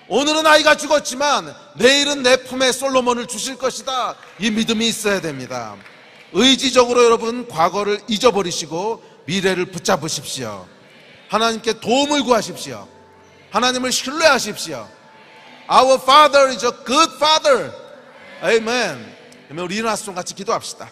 오늘은 아이가 죽었지만 내일은 내 품에 솔로몬을 주실 것이다. 이 믿음이 있어야 됩니다. 의지적으로 여러분 과거를 잊어버리시고 미래를 붙잡으십시오. 하나님께 도움을 구하십시오. 하나님을 신뢰하십시오. Our Father is a good Father. Amen. 그러면 우리 일어나서 좀 같이 기도합시다.